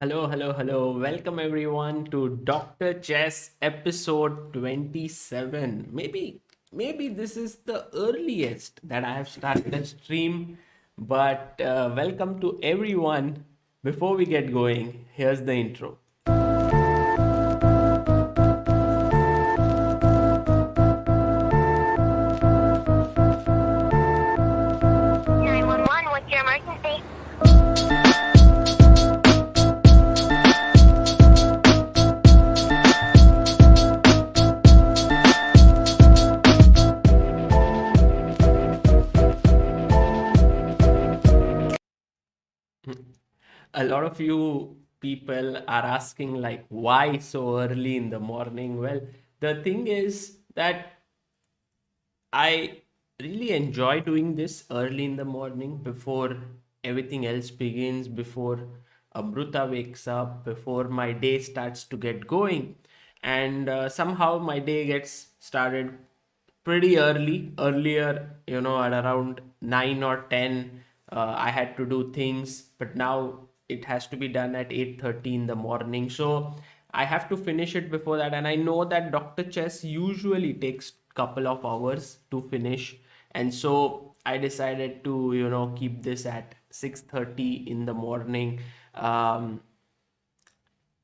Hello, hello, hello. Welcome everyone to Dr. Chess episode 27. Maybe this is the earliest that I have started a stream, but welcome to everyone. Before we get going, here's the intro. 911, what's your emergency? A lot of you people are asking like why so early in the morning. Well, the thing is that I really enjoy doing this early in the morning before everything else begins, before Amruta wakes up, before my day starts to get going. And somehow my day gets started pretty early, earlier, at around 9 or 10. I had to do things, but now it has to be done at 8:30 in the morning. So I have to finish it before that, and I know that Dr. Chess usually takes couple of hours to finish, and so I decided to keep this at 6:30 in the morning. um,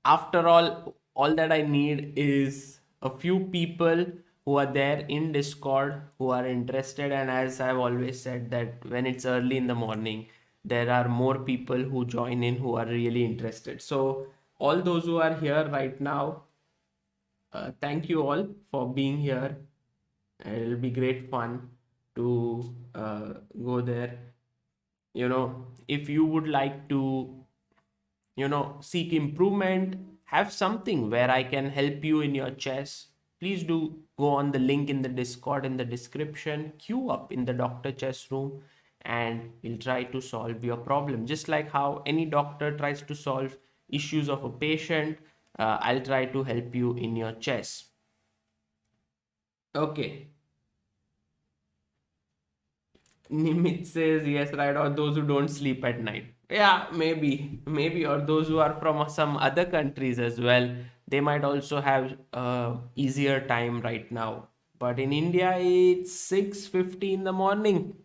After all that I need is a few people who are there in Discord who are interested. And as I've always said, that when it's early in the morning, there are more people who join in who are really interested. So all those who are here right now, thank you all for being here. It'll be great fun to go there. If you would like to seek improvement, have something where I can help you in your chess, please do go on the link in the Discord in the description, queue up in the Dr. Chess room, and we'll try to solve your problem. Just like how any doctor tries to solve issues of a patient, I'll try to help you in your chess. Okay. Nimit says yes, right? Or those who don't sleep at night. Yeah, maybe, or those who are from some other countries as well. They might also have easier time right now. But in India, it's 6:50 in the morning.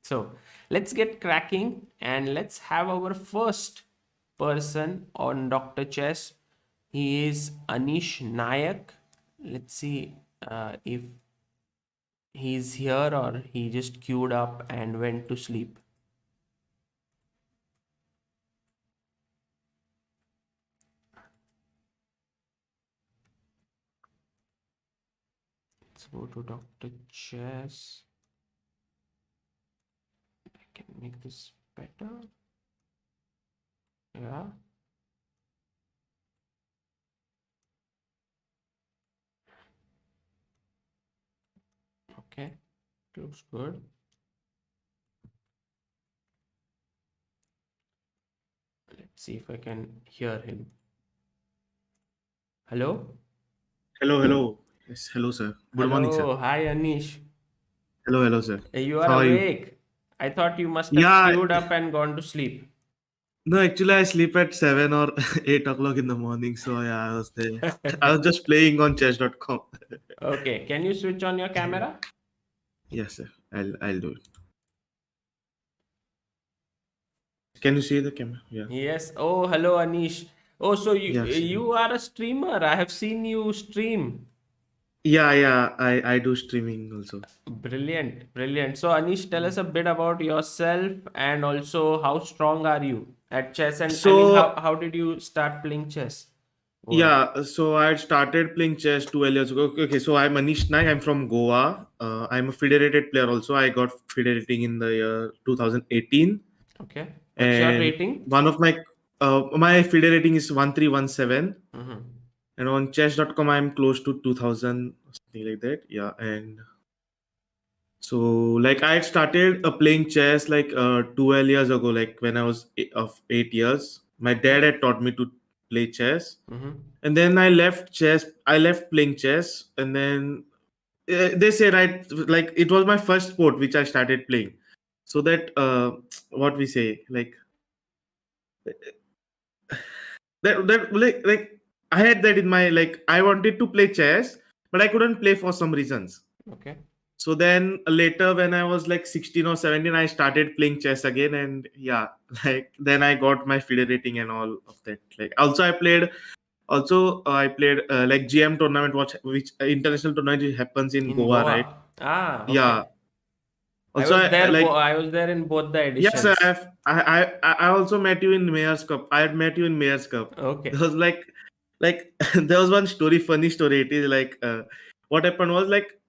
So let's get cracking and let's have our first person on Dr. Chess. He is Anish Nayak. Let's see if he's here or he just queued up and went to sleep. Let's go to Dr. Chess. I can make this better. Yeah. Okay. Looks good. Let's see if I can hear him. Hello? Hello, hello. Yes, hello, sir. Good morning, sir. Hello. Hi, Anish. Hello, sir. You are How are you? awake. I thought you must have Yeah, queued up and gone to sleep. no, actually, I sleep at 7 or 8 o'clock in the morning. So, yeah, I was there. I was just playing on chess.com. Okay. Can you switch on your camera? Yes, sir. I'll do it. Can you see the camera? Yeah. Yes. Oh, hello, Anish. Oh, so you Yeah, sir. you are a streamer. I have seen you stream. Yeah. I do streaming also. Brilliant, brilliant. So, Anish, tell us a bit about yourself and also how strong are you at chess? And I mean, how, So, how did you start playing chess? What? yeah, so I started playing chess 12 years ago. Okay, so I'm Anish Nayak. I'm from Goa. I'm a federated player also. I got federating in the year 2018. Okay. What's your And rating? one of my FIDE rating is 1317, Mm-hmm. and on chess.com I'm close to 2000, something like that. Yeah. And so like I had started playing chess like 12 years ago, like when I was of 8 years. My Okay. dad had taught me to play chess, Mm-hmm. and then I left playing chess. And then they said I like it was my first sport which I started playing. So that what we say, like that like I had that in my, like, I wanted to play chess, but I couldn't play for some reasons. Okay. So then later, when I was like 16 or 17, I started playing chess again, and yeah, like then I got my FIDE rating and all of that. Like also I played like GM tournament, which international tournament, which happens in In Goa, right? Goa. Ah, Yeah. okay. I Also, was there. like, I was there in both the yes, sir. editions. I also met you in Mayor's Cup. I had met you in Mayor's Cup. There Okay. was like there was one story, funny story. It is like what happened was, like,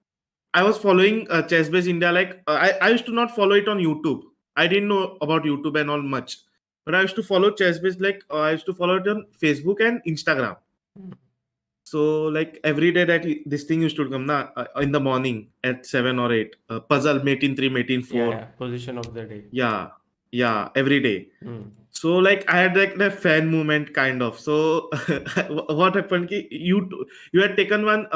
I was following Chess Base India. Like I used to not follow it on YouTube. I didn't know about YouTube and all much, but I used to follow Chess Base, like I used to follow it on Facebook and Instagram. Mm. So like every day that this thing used to come na, in the morning at 7 or 8, puzzle mate in 3, mate in Yeah, 4. yeah. Position of the day. Yeah, yeah, every day. Mm. So like I had like the fan movement kind of. So what happened? You had taken one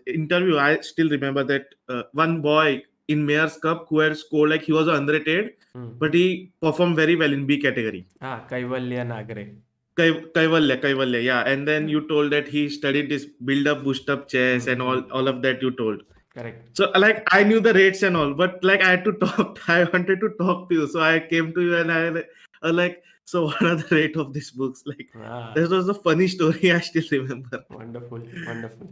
interview. I still remember that one boy in Mayor's Cup who had scored, like he was unrated, Mm. but he performed very well in B category. Ah, Kaivalya Nagre. Kaivalya, yeah. And then you told that he studied this build up, boost up chess and Mm-hmm. all of that you told. Correct. So like I knew the rates and all, but like I had to talk. I wanted to talk to you, so I came to you and I like. So what are the rate of these books? Like Ah, this was a funny story. I still remember. wonderful, wonderful.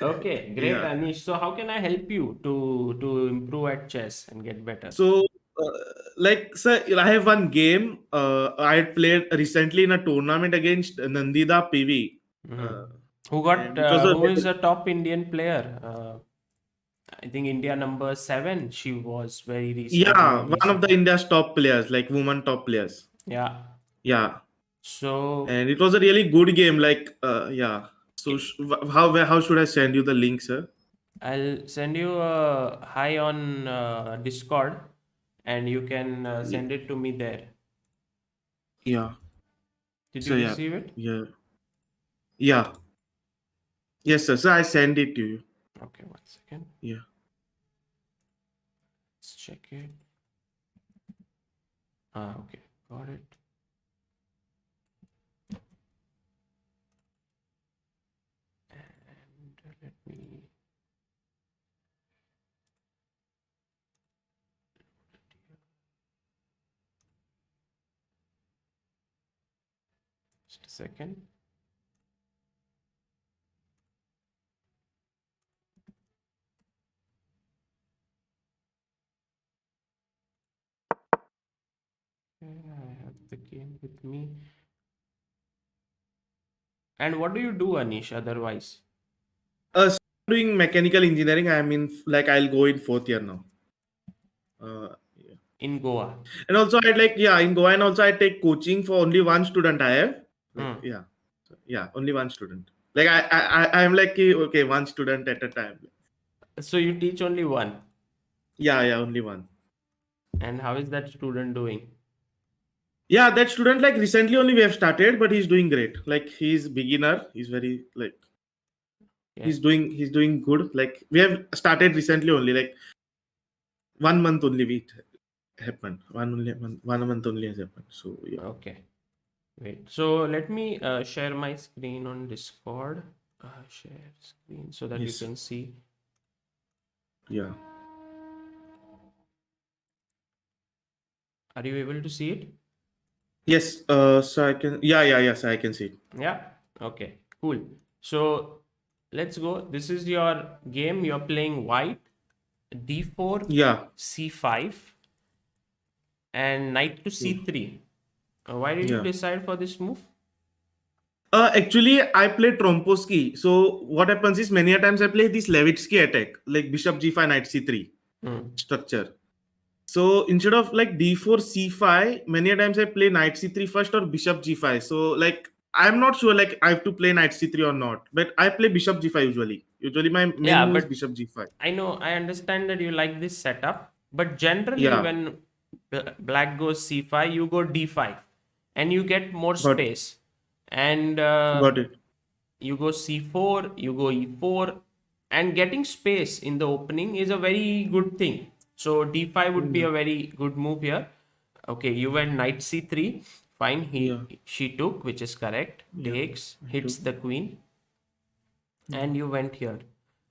Okay, great, Yeah. Anish. So, how can I help you to improve at chess and get better? So like, sir, I have one game. I had played recently in a tournament against Nandida PV, Mhm. uh, Who and got? it was a Who is a top Indian player? I think India number 7. She was very yeah, one of the recently. India's top players, like woman top players. Yeah. Yeah, So, and it was a really good game. Like yeah. So okay, how should I send you the link, sir? I'll send you a hi on Discord, and you can Yeah, send it to me there. yeah. Did So you yeah, receive it? yeah, yeah. Yes, sir. So I send it to you. Okay, one second. Yeah. Let's check it. Ah, okay, got it. And let me. Just a second. Okay, I have the game with me. And what do you do, Anish, otherwise? So I'm doing mechanical engineering. I'm in, like, I'll go in fourth year now. Yeah. In Goa? And also I'd like, yeah, in Goa, and also I take coaching for only one student. I have, like, Hmm. yeah, so, yeah, only one student. Like I'm like, okay, one student at a time. So you teach only one. Yeah, yeah, only one. And how is that student doing? Yeah, that student, like, recently only we have started, but he's doing great. Like he's beginner. He's very, like, Yeah. he's doing good. Like we have started recently only, like 1 month only we happened. One month only has happened. So yeah. Okay. Wait. So let me share my screen on Discord. Share screen so that you Yes. can see. Yeah. Are you able to see it? Yes. So I can. Yeah. Yeah. Yes, I can see it. Yeah. Okay. Cool. So let's go. This is your game. You're playing white, d4, Yeah. c5, and knight to So, c3. Why did you yeah. decide for this move? Actually, I play Tromposky. So what happens is, many a times I play this Levitsky attack, like Bishop G5, Knight C3 Hmm. structure. So instead of like D4 C5, many a times I play Knight C3 first or Bishop G5. So like I'm not sure, like, I have to play Knight C3 or not, but I play Bishop G5 usually. Usually my main Yeah, move is but Bishop G5. I know, I understand that you like this setup, but generally Yeah, when black goes c5, you go d5 and you get more got space. And got it. you go c4, you go e4, and getting space in the opening is a very good thing. So d5 would be Yeah. a very good move here. Okay, you went knight c3. Fine. Yeah. She took, which is correct. Yeah. Takes, I hits took. the queen, Yeah. and you went here.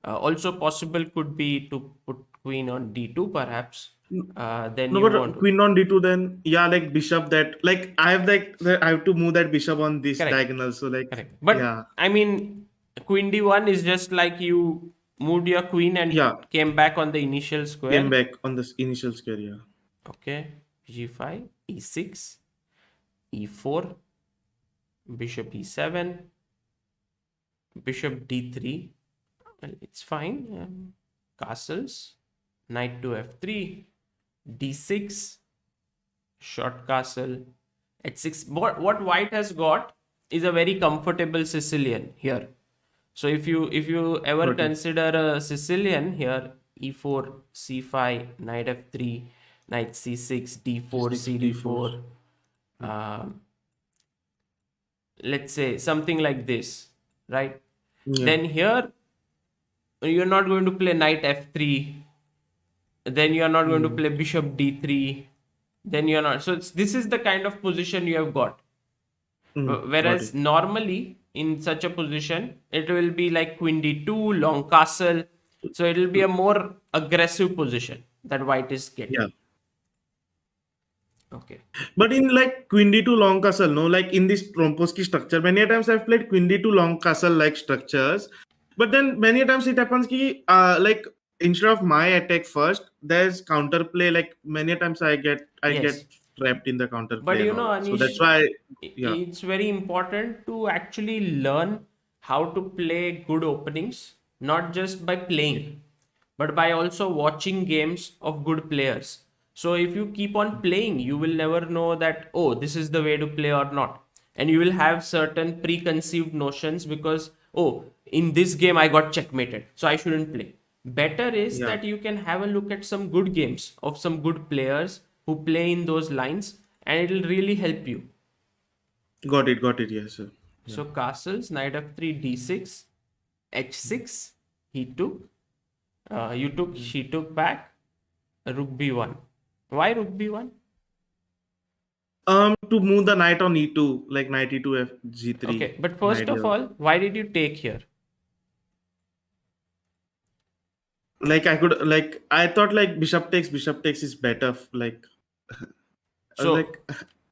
Also possible could be to put queen on d2 perhaps. Then No, you want but to. queen on d2, then yeah, like bishop that, like I have I have to move that bishop on this Correct. diagonal. So like Correct. But yeah, I mean, queen d1 is just like you moved your queen and yeah, came back on the initial came square. back on this initial square. Yeah. Okay. g5, e6, e4, bishop e7, bishop d3. Well, it's fine. Castles, knight to f3, d6, short castle, h6. What white has got is a very comfortable Sicilian here. So if you ever Got it. consider a Sicilian here, e4, c5, knight f3, knight c6, d4, D6, D4. cd4, um, let's say something like this, right? Yeah. Then here you're not going to play knight f3, then you are not going to Mm. play bishop d3, then you're not. So this is the kind of position you have got. Got Whereas it. normally in such a position, it will be like queen d2, long castle. So it will be a more aggressive position that white is Yeah. getting. Okay. But in like queen d2 long castle, no, like in this Tromposky structure, many a times I've played queen d2 long castle like structures, but then many a times it happens ki like instead of my attack first, there's counterplay. Like many a times I get Yes. trapped in the But counterplay and you know, all. So that's Anish, why, yeah, it's very important to actually learn how to play good openings, not just by playing, but by also watching games of good players. So if you keep on playing, you will never know that, oh, this is the way to play or not. And you will have certain preconceived notions because, oh, in this game I got checkmated, so I shouldn't play. Better is yeah, that you can have a look at some good games of some good players who play in those lines, and it'll really help you. got it, yes, sir. Yeah. So castles, knight f3, d6, h6, he took, you took, she took back, rook b1. Why rook b1? To move the knight on e2, like knight e2 f g3, Okay, but first knight of here. all, why did you take here? Like I thought like bishop takes is better. Like So like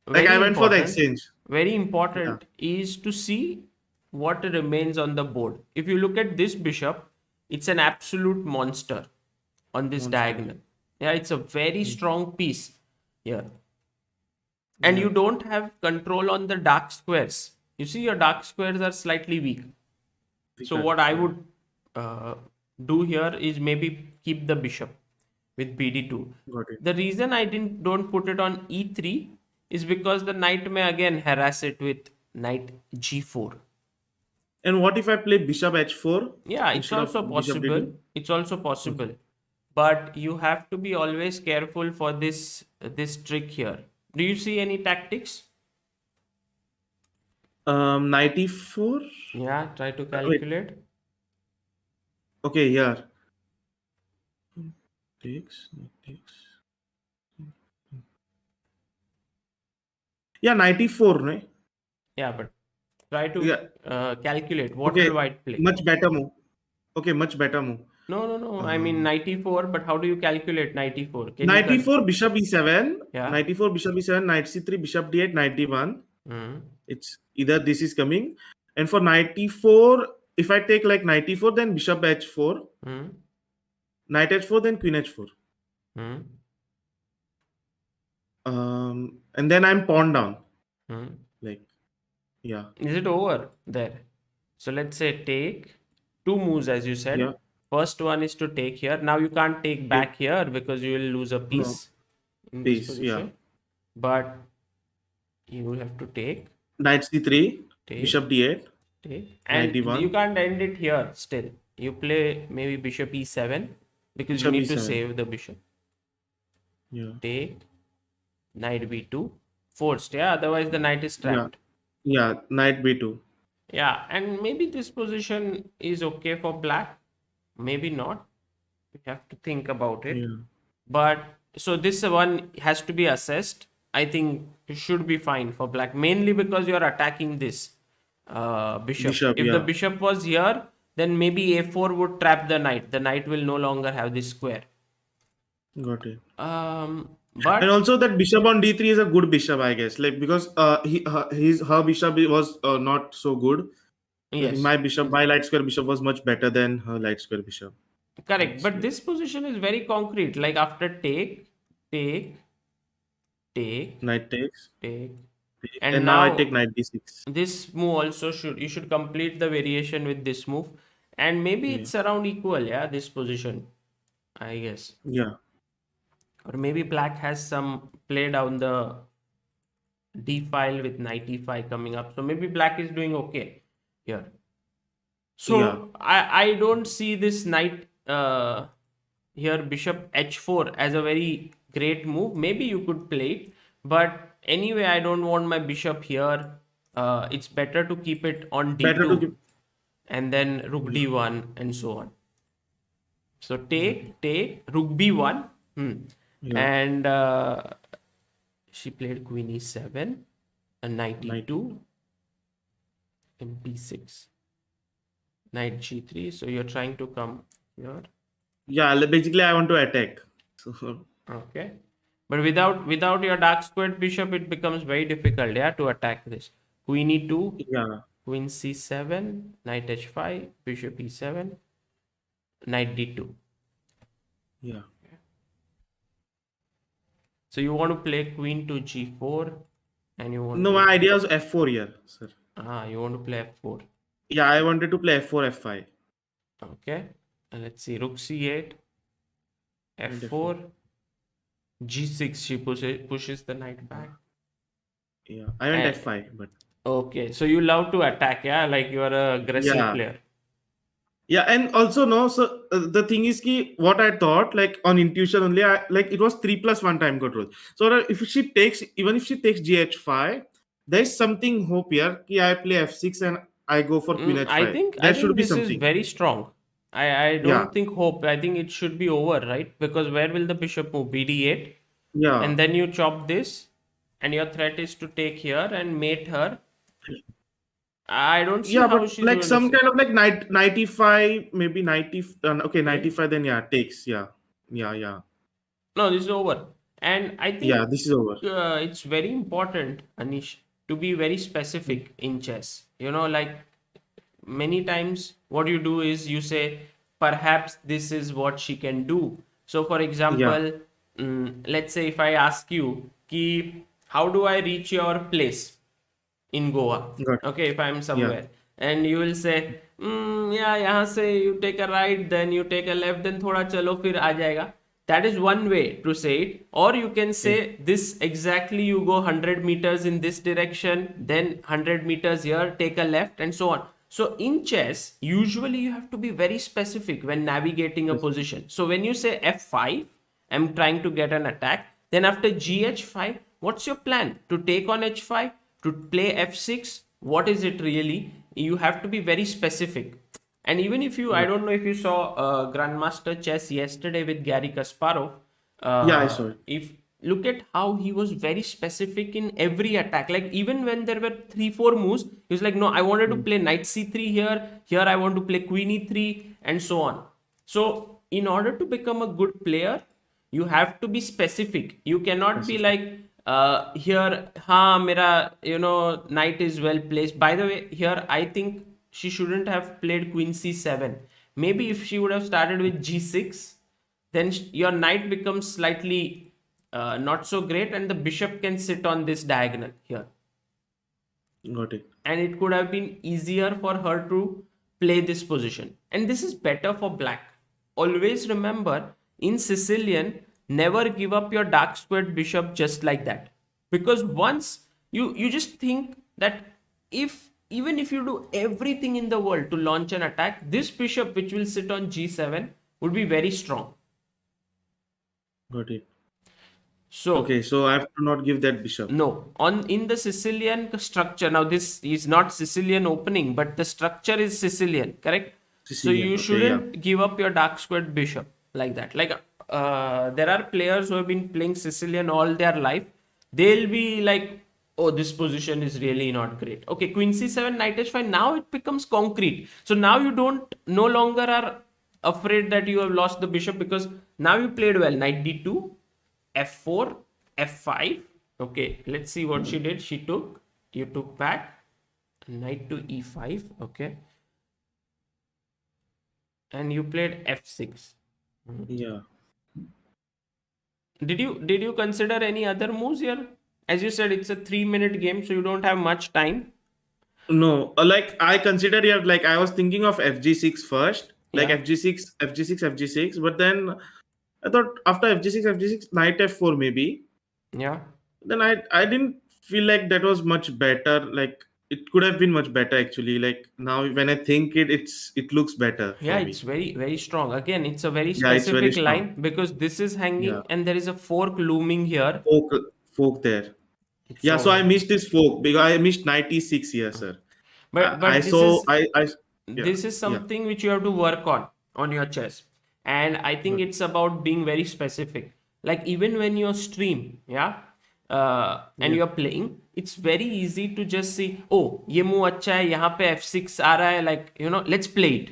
like I very went for the important, exchange. very Yeah. important is to see what remains on the board. If you look at this bishop, it's an absolute monster on this Monster. diagonal. Yeah, it's a very Mm. strong piece here. And Yeah. you don't have control on the dark squares. You see, your dark squares are slightly weak. So Weaker. what I Yeah. would uh, do here is maybe keep the bishop with bd2. Got it. The reason I didn't don't put it on e3 is because the knight may again harass it with knight g4. And what if I play bishop h4 Yeah, it's instead of also bishop possible. d2? It's also Okay. possible. But you have to be always careful for this trick here. Do you see any tactics? Knight e4. Yeah, try to Wait. calculate. Okay. Yeah. Takes. Knight takes. Yeah. Knight e4. No. Yeah, but try to Yeah. calculate what Okay. will white play. Much better move. Okay. Much better move. No, no, no. I mean Uh, 94, but how do you calculate 94? Can you Knight e4 bishop e7. Yeah. Knight e4 bishop e7. Knight c3 bishop d8. Knight d1. Hmm. It's either this is coming, and for knight e4, if I take like knight e4, then bishop h4, Hmm. knight h4, then queen h4, Hmm. and then I'm pawn down. Hmm. Like yeah, Is it over there? So let's say take two moves as you yeah, said. First one is to take here. Now you can't take take back here because you will lose a no piece in this piece, yeah, position. But you will have to take, knight c3, take, bishop d8, take. knight And you d1, can't end it here still. You play maybe bishop e7 because you bishop need to e7, save the bishop. yeah, Take, knight b2. Forced, yeah. Otherwise the knight is yeah, trapped. yeah, knight b2, Yeah, and maybe this position is okay for black, maybe not. We have to think about it. yeah, But so this one has to be assessed. I think it should be fine for black, mainly because you're attacking this bishop. Bishop, If the yeah. bishop was here, then maybe a4 would trap the knight. The knight will no longer have this square. Got it. And But also that bishop on d3 is a good bishop, I guess. Like because her bishop was not so good. yes, My light square bishop was much better than her light square bishop. correct. That's But like this position is very concrete. Like after take, take, take, knight takes, take, and and now I take now knight d6. this move also should complete the variation with this move, and maybe Yeah, it's around equal. Yeah, this position, I guess. yeah, Or maybe black has some play down the d file with knight e5 coming up. So maybe black is doing okay here. yeah, So I don't see this knight here bishop h4 as a very great move. Maybe you could play it, but anyway I don't want my bishop here. It's better to keep it on better to d2 give. and then rook Yeah, d1 and so on. So got it. take rook b1. Yeah, And she played queen e7 and knight knight. e2 and b6, knight g3. So you're trying to come here. Yeah, basically I want to attack. So Okay. But without your dark squared bishop, it becomes very difficult, yeah, to attack this. Queen e2, yeah, queen c7, knight h5, bishop e7, knight d2. yeah. So you want to play queen to g4, and you want No, to my idea was f4 here, sir. you want to play f4. Yeah, I wanted to play f4, f5, Okay. And let's see, rook c8, and f4. f4, g6. She pushes the knight back. Yeah, I went And f5, but okay, so you love to attack, yeah, like you are a aggressive yeah, player. yeah, and also no. So the thing is, ki what I thought, like on intuition only, like it was 3+1 time control. So that if she takes, even if she takes gh5, there's something hope here. Ki I play f6 and I go for queen I h5. think I There should think be this is something. very strong. I Yeah, don't think hope. I think it should be over, right? Because where will the bishop move? BD8, yeah, and then you chop this, and your threat is to take here and mate her. I don't see yeah. But how she's like going to some say. kind of like 95, maybe 90. Okay, Okay. 95. Then yeah, takes. Yeah, yeah, yeah, No, this is over. And I yeah. think This is over. it's very important, Anish, to be very specific in chess. Like many times what you do is you say, perhaps this is what she can do. So, for Yeah, example, let's say if I ask you, Ki, how do I reach your place in Goa? got. Okay, if I'm Yeah, somewhere, and you will say, yeah, यहाँ से you take a right, then you take a left, then थोड़ा चलो फिर आ जाएगा. That is one way to say it. Or you can okay. say this exactly, you go 100 meters in this direction, then 100 meters here, take a left, and so on. So in chess, usually you have to be very specific when navigating a position. So when you say f5, I'm trying to get an attack. Then after gh5, what's your plan? To take on h5? To play f6? What is it really? You have to be very specific. And even if you, I Got. don't know if you saw Grandmaster Chess yesterday with Gary Kasparov. Yeah, I saw it. If look at how he was very specific in every attack. Like even when there were 3-4 moves, he was like, no, I wanted to Mm. play knight c3 here. Here I want to play queen e3 and so on. So in order to become a good player, you have to be specific. You cannot be Specific. like here, mera, knight is well placed. By the way, here I think she shouldn't have played queen c7. Maybe if she would have started with g6, then your knight becomes slightly not so great, and the bishop can sit on this diagonal here, Got it. and it could have been easier for her to play this position. And this is better for black. Always remember, in Sicilian, never give up your dark squared bishop just like that. Because once you just think that if even if you do everything in the world to launch an attack, this bishop which will sit on g7 would be very strong. Got it. So Okay, so I have to not give that bishop. no, on in the Sicilian structure. Now this is not Sicilian opening, but the structure is Sicilian, correct? So Sicilian. you Okay, yeah. shouldn't give up your dark squared bishop like that. Like there are players who have been playing Sicilian all their life. they'll be like, oh, this position is really not great. Okay, queen c7, knight h5. Now it becomes concrete. So now you don't no longer are afraid that you have lost the bishop, because now you played well. Knight d2, f4, f5. Okay, let's see what she did. She took, you took back. Knight to e5. Okay, and you played f6. Yeah. Did you consider any other moves here? As you said, it's a 3 minute game, so you don't have much time. No, like I consider, yeah, like I was thinking of FG6 first, like Yeah, FG6, FG6, FG6, but then I thought after FG6, FG6, knight F4 maybe. yeah, Then I didn't feel like that was much better. Like it could have been much better actually. Like now when I think it looks better yeah. for It's me. very very strong. Again, it's a very Yeah, it's very specific strong. line because this is Yeah, hanging and there is a fork looming here. folk, folk there. Yeah, so I So, missed this folk because I missed 96 here, sir. I but this saw is I yeah, this is yeah. something which you have to work on your chess, and I think Got it's about being very specific. Like even when you stream, yeah, and yeah, you're playing, it's very easy to just see, oh, ये move अच्छा है, यहाँ पे f6 आ रहा है, like, let's play it.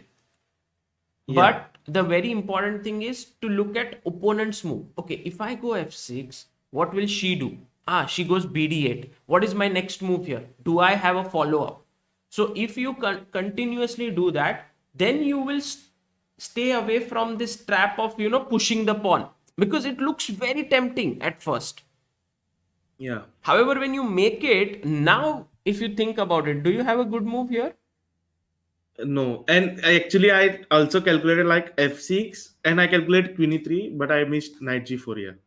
yeah, But the very important thing is to look at opponent's move. Okay, if I go f6, what will she do? Ah, she goes bd8. What is my next move here? Do I have a follow up? So if you continuously do that, then you will stay away from this trap of pushing the pawn, because it looks very tempting at first. yeah. However, when you make it now, if you think about it, do you have a good move here? No, and I also calculated like F6 and I calculated queen e3, but I missed knight g4 here,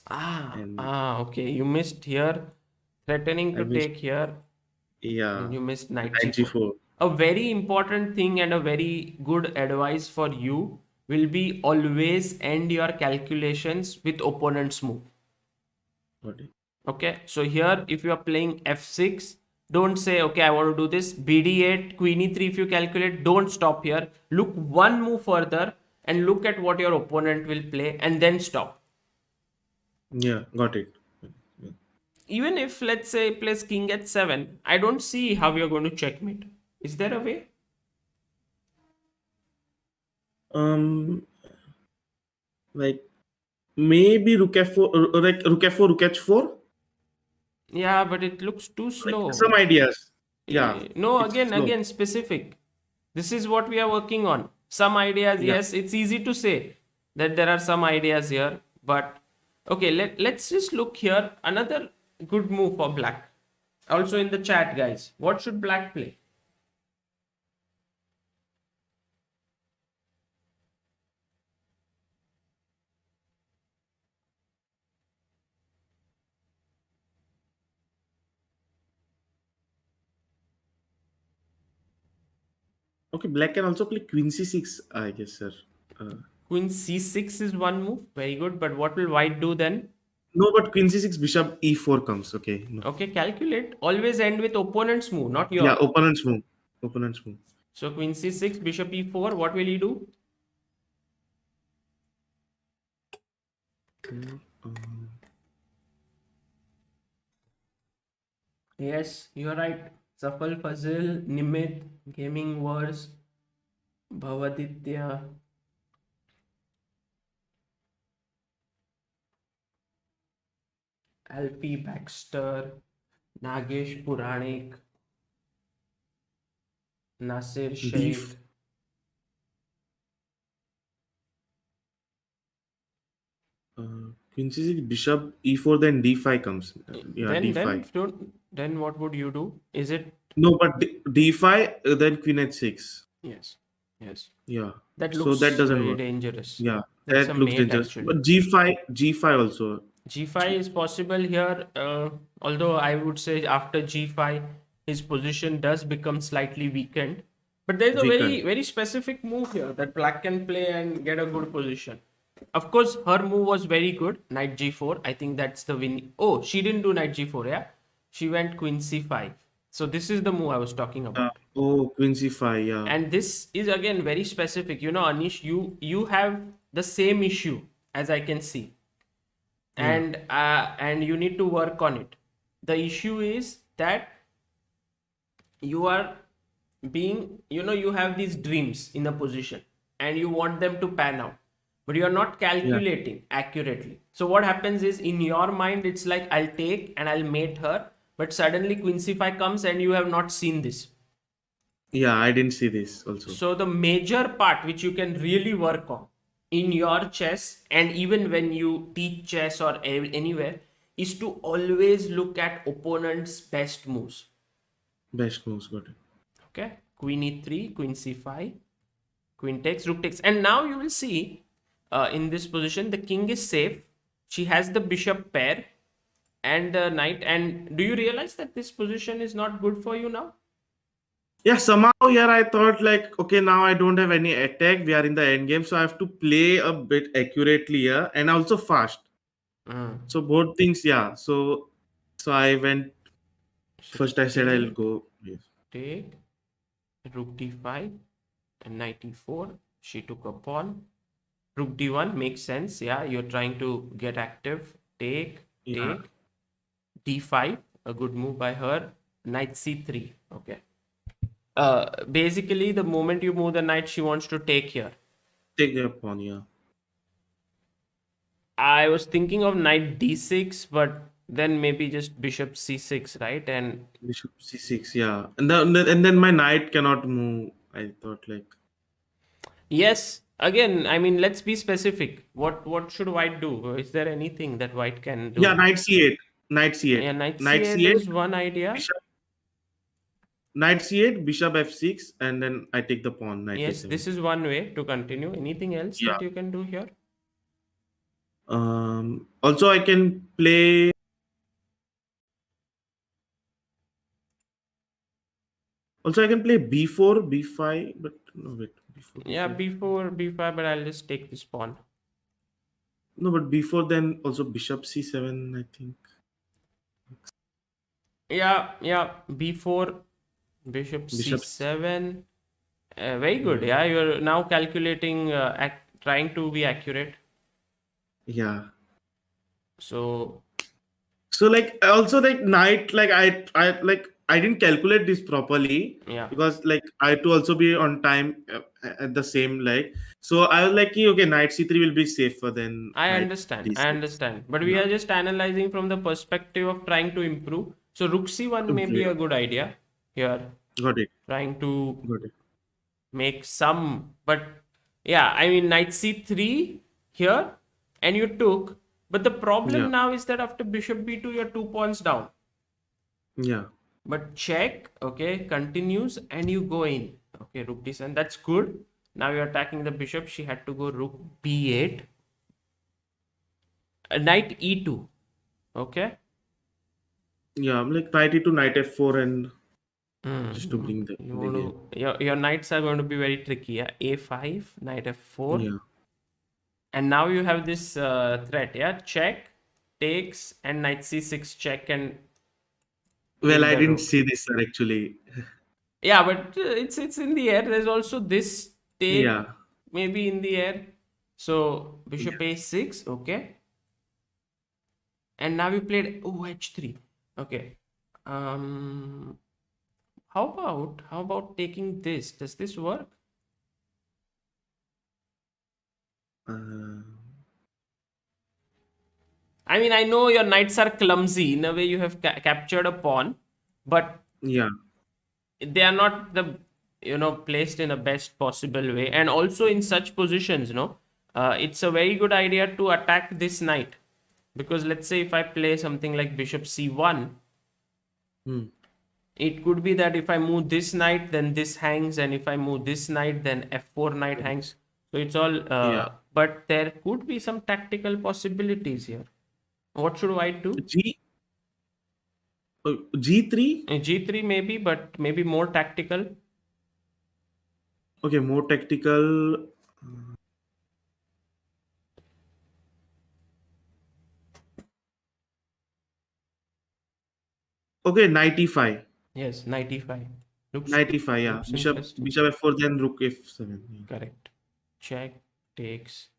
and Okay. You missed here, threatening I to missed take here, and yeah you missed knight knight g4. g4. A very important thing and a very good advice for you will be always end your calculations with opponent's move. Got it. Okay, so here if you are playing f6, don't say, okay, I want to do this bd8, queen e3. If you calculate, don't stop here. Look one move further and look at what your opponent will play and then stop. Yeah, got it. Yeah. Even if, let's say, plays king h7, I don't see how you're going to checkmate. Is there a way? Um, like maybe rook f4, like rook f4, rook h4. Yeah, but it looks too Like slow. some ideas. Yeah, No, it's slow. again, specific. This is what we are working on. Some ideas, Yeah. yes, it's easy to say that there are some ideas here, but okay, let's just look here. Another good move for black. Also in the chat, guys, what should black play? Okay, black can also play queen c6, I guess, sir. Uh, Queen c6 is one move, very good. But what will white do then? no, but queen c6, bishop e4 comes. Okay, no. Okay, calculate. Always end with opponent's move, not Yeah, your. opponent's move. Opponent's move. So queen c6, bishop e4. What will he do? Um, Yes, you're right. Safal Fazil, Nimit, Gaming Wars, Bhavaditya, Alfie Baxter, Nagesh Puranik, Nasir d Sheikh. queen c6, bishop e4, then d5 comes. Yeah, d5. Then what would you do? Is it? No, but d5, then queen h6. Yes, yes. Yeah. That So that looks doesn't very work. dangerous. Yeah, That's a that looks mate dangerous. actually. But g5 also. G5 is possible here, although I would say after G5, his position does become slightly weakened. But there's a Weakened. very, very specific move here that black can play and get a good position. Of course, her move was very good. Knight G4. I think that's the win. Oh, she didn't do Knight G4, yeah? She went Queen C5. So this is the move I was talking about. Oh, queen c5. Yeah. And this is again very specific. Anish, you have the same issue as I can see. Yeah. And you need to work on it. The issue is that you are being, you have these dreams in a position and you want them to pan out, but you are not Yeah. calculating accurately. So what happens is, in your mind it's like, I'll take and I'll mate her, but suddenly queen c5 comes and you have not seen this. Yeah. I didn't see this also. So the major part which you can really work on in your chess, and even when you teach chess or anywhere, is to always look at opponent's best moves. Best moves. Got it. Okay, queen e3, queen c5, queen takes, rook takes, and now you will see, in this position the king is safe. She has the bishop pair and the knight. And do you realize that this position is not good for you now? Yeah, somehow here I thought like, okay, now I don't have any attack. We are in the end game, so I have to play a bit accurately here and also fast. Mm. So both things, yeah. So I went So first. I said I'll take, go. Yes. take, rook d5 and knight e4. She took a pawn. Rook d1 makes sense. Yeah, you're trying to get active. Take, Yeah, take, d5, a good move by her. Knight c3. Okay. Basically, the moment you move the knight, she wants to take here. take your pawn. Yeah, I was thinking of knight d6, but then maybe just bishop c6, right? And bishop c6. Yeah, and then my knight cannot move. I thought like, yes, again, I mean, let's be specific. What should white do? Is there anything that white can yeah, do? knight c8, knight Yeah, c8, knight knight c8 c8, is one idea. bishop, knight c8, bishop f6, and then I take the pawn, knight Yes, this a7. is one way to continue. Anything else Yeah. that you can do here? Also I can play. Also I can play b4, b5, but no wait, b4, Yeah, b5. b4, b5, but I'll just take this pawn. No, but before then also bishop c7, I think. Yeah, yeah, b4, bishop Bishop. c7. Very good. Yeah. Yeah, you're now calculating, trying to be accurate. Yeah. So, So like also like knight, like I didn't calculate this properly yeah, because like I had to also be on time at the same like. So I was like, okay, knight c3 will be safer than I knight understand. I d6. understand. But we Yeah. are just analyzing from the perspective of trying to improve. So, rook c1 may be Yeah. a good idea here, Got it. trying to Got it. make some. But yeah, I mean, knight c3 here, and you took. But the Yeah. problem now is that after bishop b2, you're 2 pawns down. Yeah. But check, okay, continues, and you go in. Okay, rook d7, that's good. Now you're attacking the bishop. She had to go rook b8. Knight e2. Okay. Yeah. I'm like knight e to knight f4 and just to Mm, bring you the want game. your knights are going to be very tricky. Yeah? A5, knight f4. Yeah. And now you have this threat. Yeah, check, takes, and knight c6 check and Well, kill I the didn't rook. see this sir actually. Yeah, but it's in the air. There's also this take Yeah. maybe in the air. So bishop Yeah. a6, okay. And now you played h3. Okay. Um how about taking this? Does this work? Uh, I mean, I know your knights are clumsy. In a way, you have captured a pawn, but yeah. they are not the, placed in a best possible way. And also in such positions, it's a very good idea to attack this knight, because let's say if I play something like bishop c1, Hmm. it could be that if I move this knight, then this hangs, and if I move this knight, then f4 knight hangs. So it's all, Yeah. but there could be some tactical possibilities here. What should white do? G G3. G3 maybe, but maybe more tactical. Okay, more tactical. Okay, 95. Yes, 95. Ninety-five. Yeah, Looks bishop interesting. bishop f4, then rook f7. Yeah. Correct. Check, takes.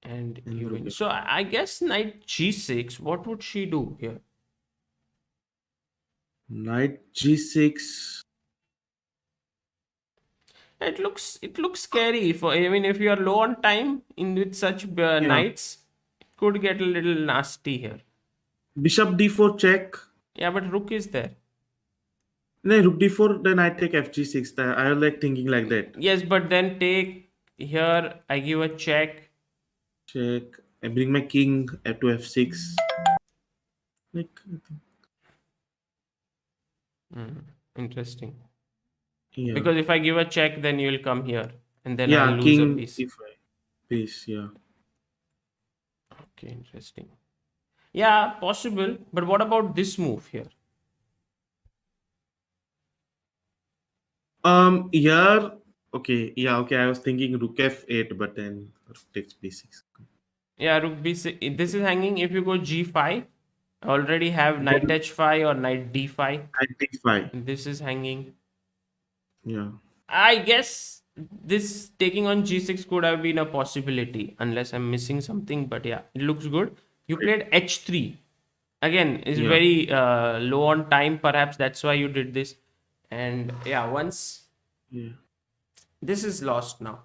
and and you rook win. So f8. I guess knight g6. What would she do here? Knight g6. It looks scary for, I mean, if you are low on time in with such Yeah. knights, it could get a little nasty here. Bishop d4 check. Yeah, but rook is there. No, rook d4, then I take fg6. I was like thinking like that. Yes, but then take here. I give a check. Check. I bring my king to f6. Like, Interesting. yeah. Because if I give a check, then you'll come here, and then I'll Yeah, lose a king piece. e5. Piece, yeah. Okay, interesting. Yeah, possible. But what about this move here? Here, okay, yeah, okay. I was thinking rook f8, but then rook takes b6. Yeah, rook b6. This is hanging. If you go g5, I already have knight Then h5 or knight d5. knight d5. This is hanging. Yeah, I guess this taking on g6 could have been a possibility, unless I'm missing something. But yeah, it looks good. You right. played h3. Again, is Yeah, very low on time. Perhaps that's why you did this. And yeah, once yeah, this is lost now.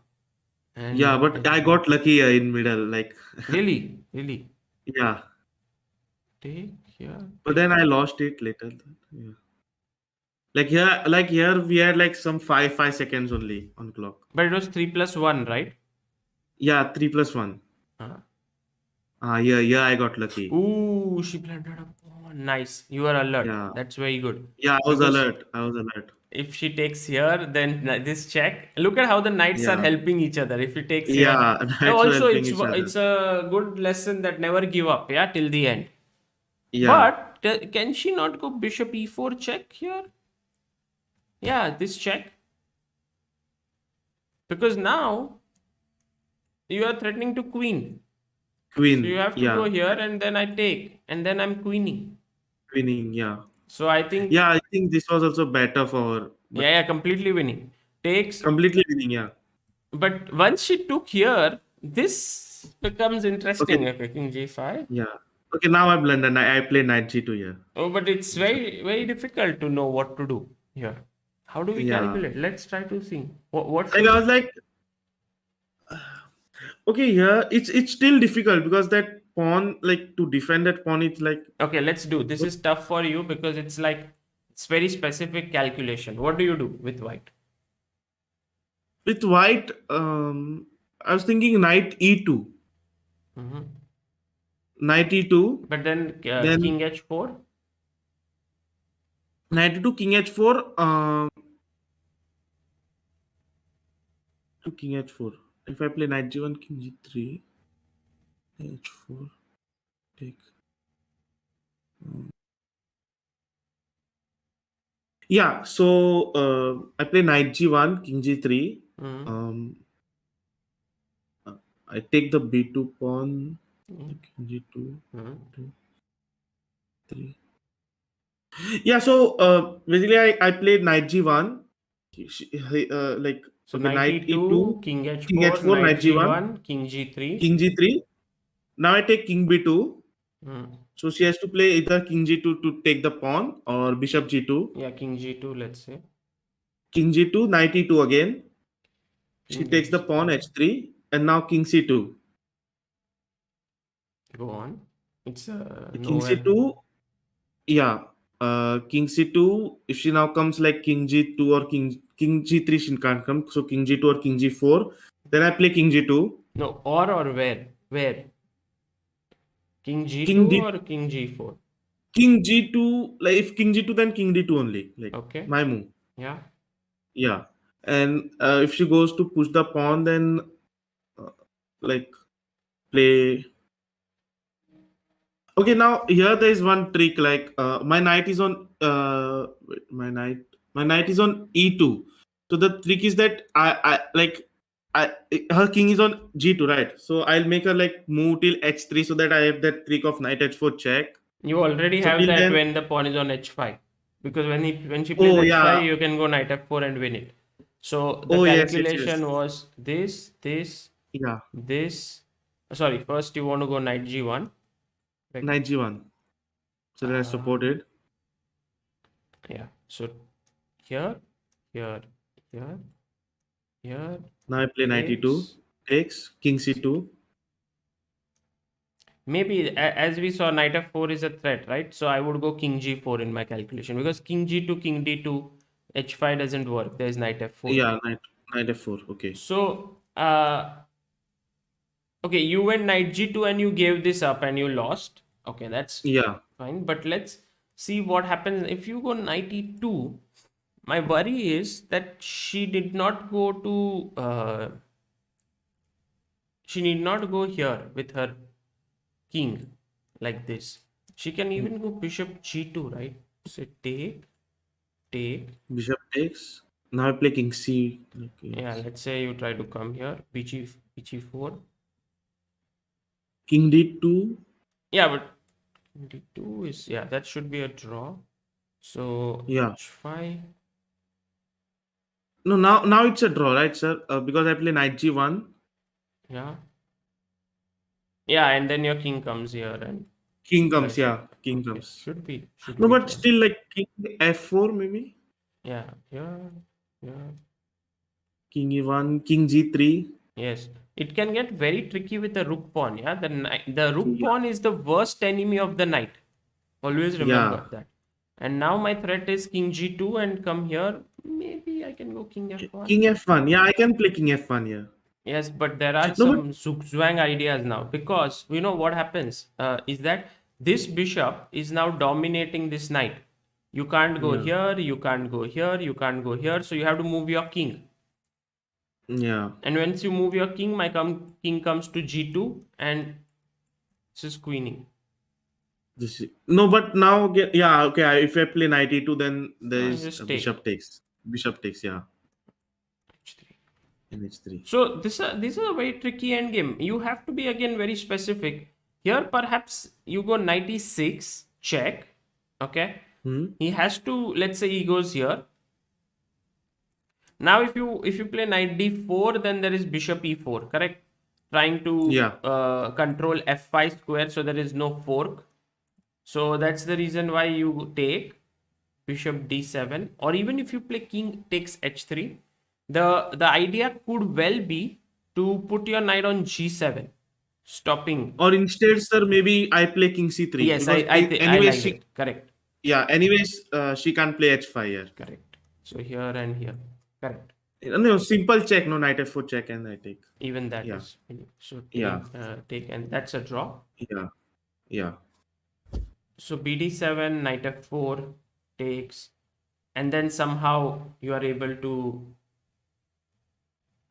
yeah. And But I got lucky in middle. Like, really, really yeah. take here. But then I lost it later. Yeah. Like here, we had like some 5 seconds only on clock. But it was 3+1, right? Yeah, 3+1. Uh, Yeah, yeah. I got lucky. Ooh, she planted a pawn. Nice. You are alert. Yeah, That's very good. yeah. I was Because alert. I was alert. if she takes here, then this check. Look at how the knights are Yeah, helping each other. If he takes here, yeah. That's also helping it's each other. it's a good lesson that never give up. Yeah, till the end. Yeah. But can she not go bishop e4 check here? Yeah, this check, because now you are threatening to queen. So you Queen. have to go Yeah. here, and then I take, and then I'm queening. Winning. Yeah. So I think, Yeah, I think this was also better for her, but yeah, completely winning. Takes, completely winning. Yeah. but once she took here, this becomes Okay. interesting. Okay, king g5. Yeah. Okay. Now I'm London. I play knight g2 here. Oh, but it's very difficult to know what to do here. How do we Yeah. calculate? Let's try to see. What Like should I we? was like, okay, here it's still difficult because that pawn, like to defend that pawn, it's like, Okay, let's do. This but is tough for you because it's like it's very specific calculation. What do you do with white? with white, I was thinking knight e2, Mhm. knight e2, But then then king h4. knight e2, king h4, to king h4. If I play knight g1, king g3, h4, take. um, Yeah, so I play knight g1, king g3. Mhm. Um, uh, I take the b2 pawn, Mhm. king g2, Mhm. 2, 3. Yeah, so basically I played knight g1. Like, So okay, knight knight e2, e2, king king h4, h4, knight knight g1, g1, king g3. king g3. Now I take king b2. Mm. So she has to play either king g2 to take the pawn or bishop g2. Yeah, king g2, let's say. King g2, knight e2 again. She King takes the pawn h3. h3, and now king c2. Go on. It's King nowhere. c2, yeah. King c2. If she now comes like king g2 or king g3, she can't come. So king g2 or king g4. Then I play king g2. No, or where? Where? King King g2 d or king g4? king g2. Like if king g2, then king d2 only. Like Okay. my move. Yeah. Yeah. And if she goes to push the pawn, then uh, like play. Okay, now here there is one trick. Like my knight is on wait, my knight is on e2. So the trick is that I like I her king is on g2, right? So I'll make her like move till h3 so that I have that trick of knight h4 check. You already So have till that then, when the pawn is on h5. Because when she plays oh h5, yeah, you can go knight f4 and win it. So the oh yes, yes, yes, calculation was this, yeah, this, Sorry, first you want to go knight g1. Like, Knight G1. So that I uh, supported. yeah. So here, here, here, here, Now I play knight E2. takes. Takes. King C2. Maybe as we saw, knight f4 is a threat, right? So I would go king g4 in my calculation because king g2, king d2, h5 doesn't work. There's knight f4. Yeah, knight F4. Okay. So, okay, you went knight g2 and you gave this up and you lost. Okay, that's Yeah. fine. But let's see what happens if you go knight e2. My worry is that she need not go here with her king like this. She can even go bishop g2, right? So take, take. Bishop takes. Now I play King C. Okay. Yeah, let's say you try to come here, bg4. King D2. Yeah, but d2 is, yeah, that should be a draw. So Yeah. h5. No, now it's a draw, right, sir? Because I play knight G1. Yeah. Yeah, and then your king comes here and King comes. tries to. Yeah. King Okay, comes. should No, be but drawn. still like King F4 maybe. Yeah, yeah, yeah. King E1. King G3. Yes, it can get very tricky with the rook pawn. Yeah, the rook Yeah. pawn is the worst enemy of the knight. Always Yeah. remember that. And now my threat is king g2 and come here. Maybe I can go king f1. King F1. Yeah, I can play King F1 here. Yes, but there are No, but some zugzwang ideas now because you know what happens is that this bishop is now dominating this knight. You can't go yeah. here, you can't go here, you can't go here, so you have to move your king. Yeah. And once you move your king, my king comes to g2 and this is queening. No, but now yeah, okay. If I play knight E2, then there is a Just take bishop takes. Bishop takes, yeah. h3. In H3. So this is a very tricky endgame. You have to be again very specific. Here perhaps you go knight e6, check. Okay. Hmm? He has to, let's say he goes here. Now if you play knight d4, then there is bishop e4, correct? Trying to Yeah. control f5 square, so there is no fork. So that's the reason why you take bishop d7, or even if you play king takes h3, the idea could well be to put your knight on g7, stopping. Or instead, sir, maybe I play King C3 Yes, because I think I anyways like she it. Correct, yeah, anyways she can't play H5 here. correct. So here and here, correct. No, simple check, no knight F4 check and I take. Even that Yeah. is so Yeah. take, and that's a draw. Yeah. Yeah. So bd7, knight f4 takes, and then somehow you are able to.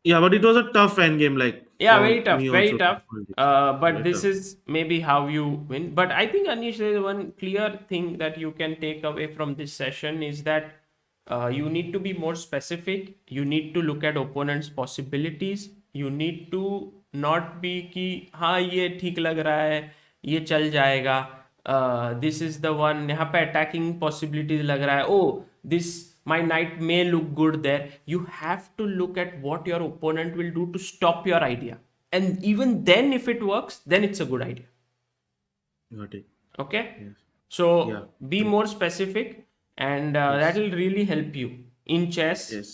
Yeah, but it was a tough end game, like Yeah, for very tough, me very also. tough. But Very this tough. is maybe how you win. But I think Anish, there is one clear thing that you can take away from this session is that you need to be more specific. You need to look at opponent's possibilities. You need to not be कि हाँ ये ठीक लग रहा है, ये चल जाएगा. This is the one. यहाँ पे attacking possibilities लग रहा है. Oh, this my knight may look good there. You have to look at what your opponent will do to stop your idea. And even then, if it works, then it's a good idea. Got it. Okay? Yes. Yeah. So be more specific, and that Yes. will really help you in chess. Yes.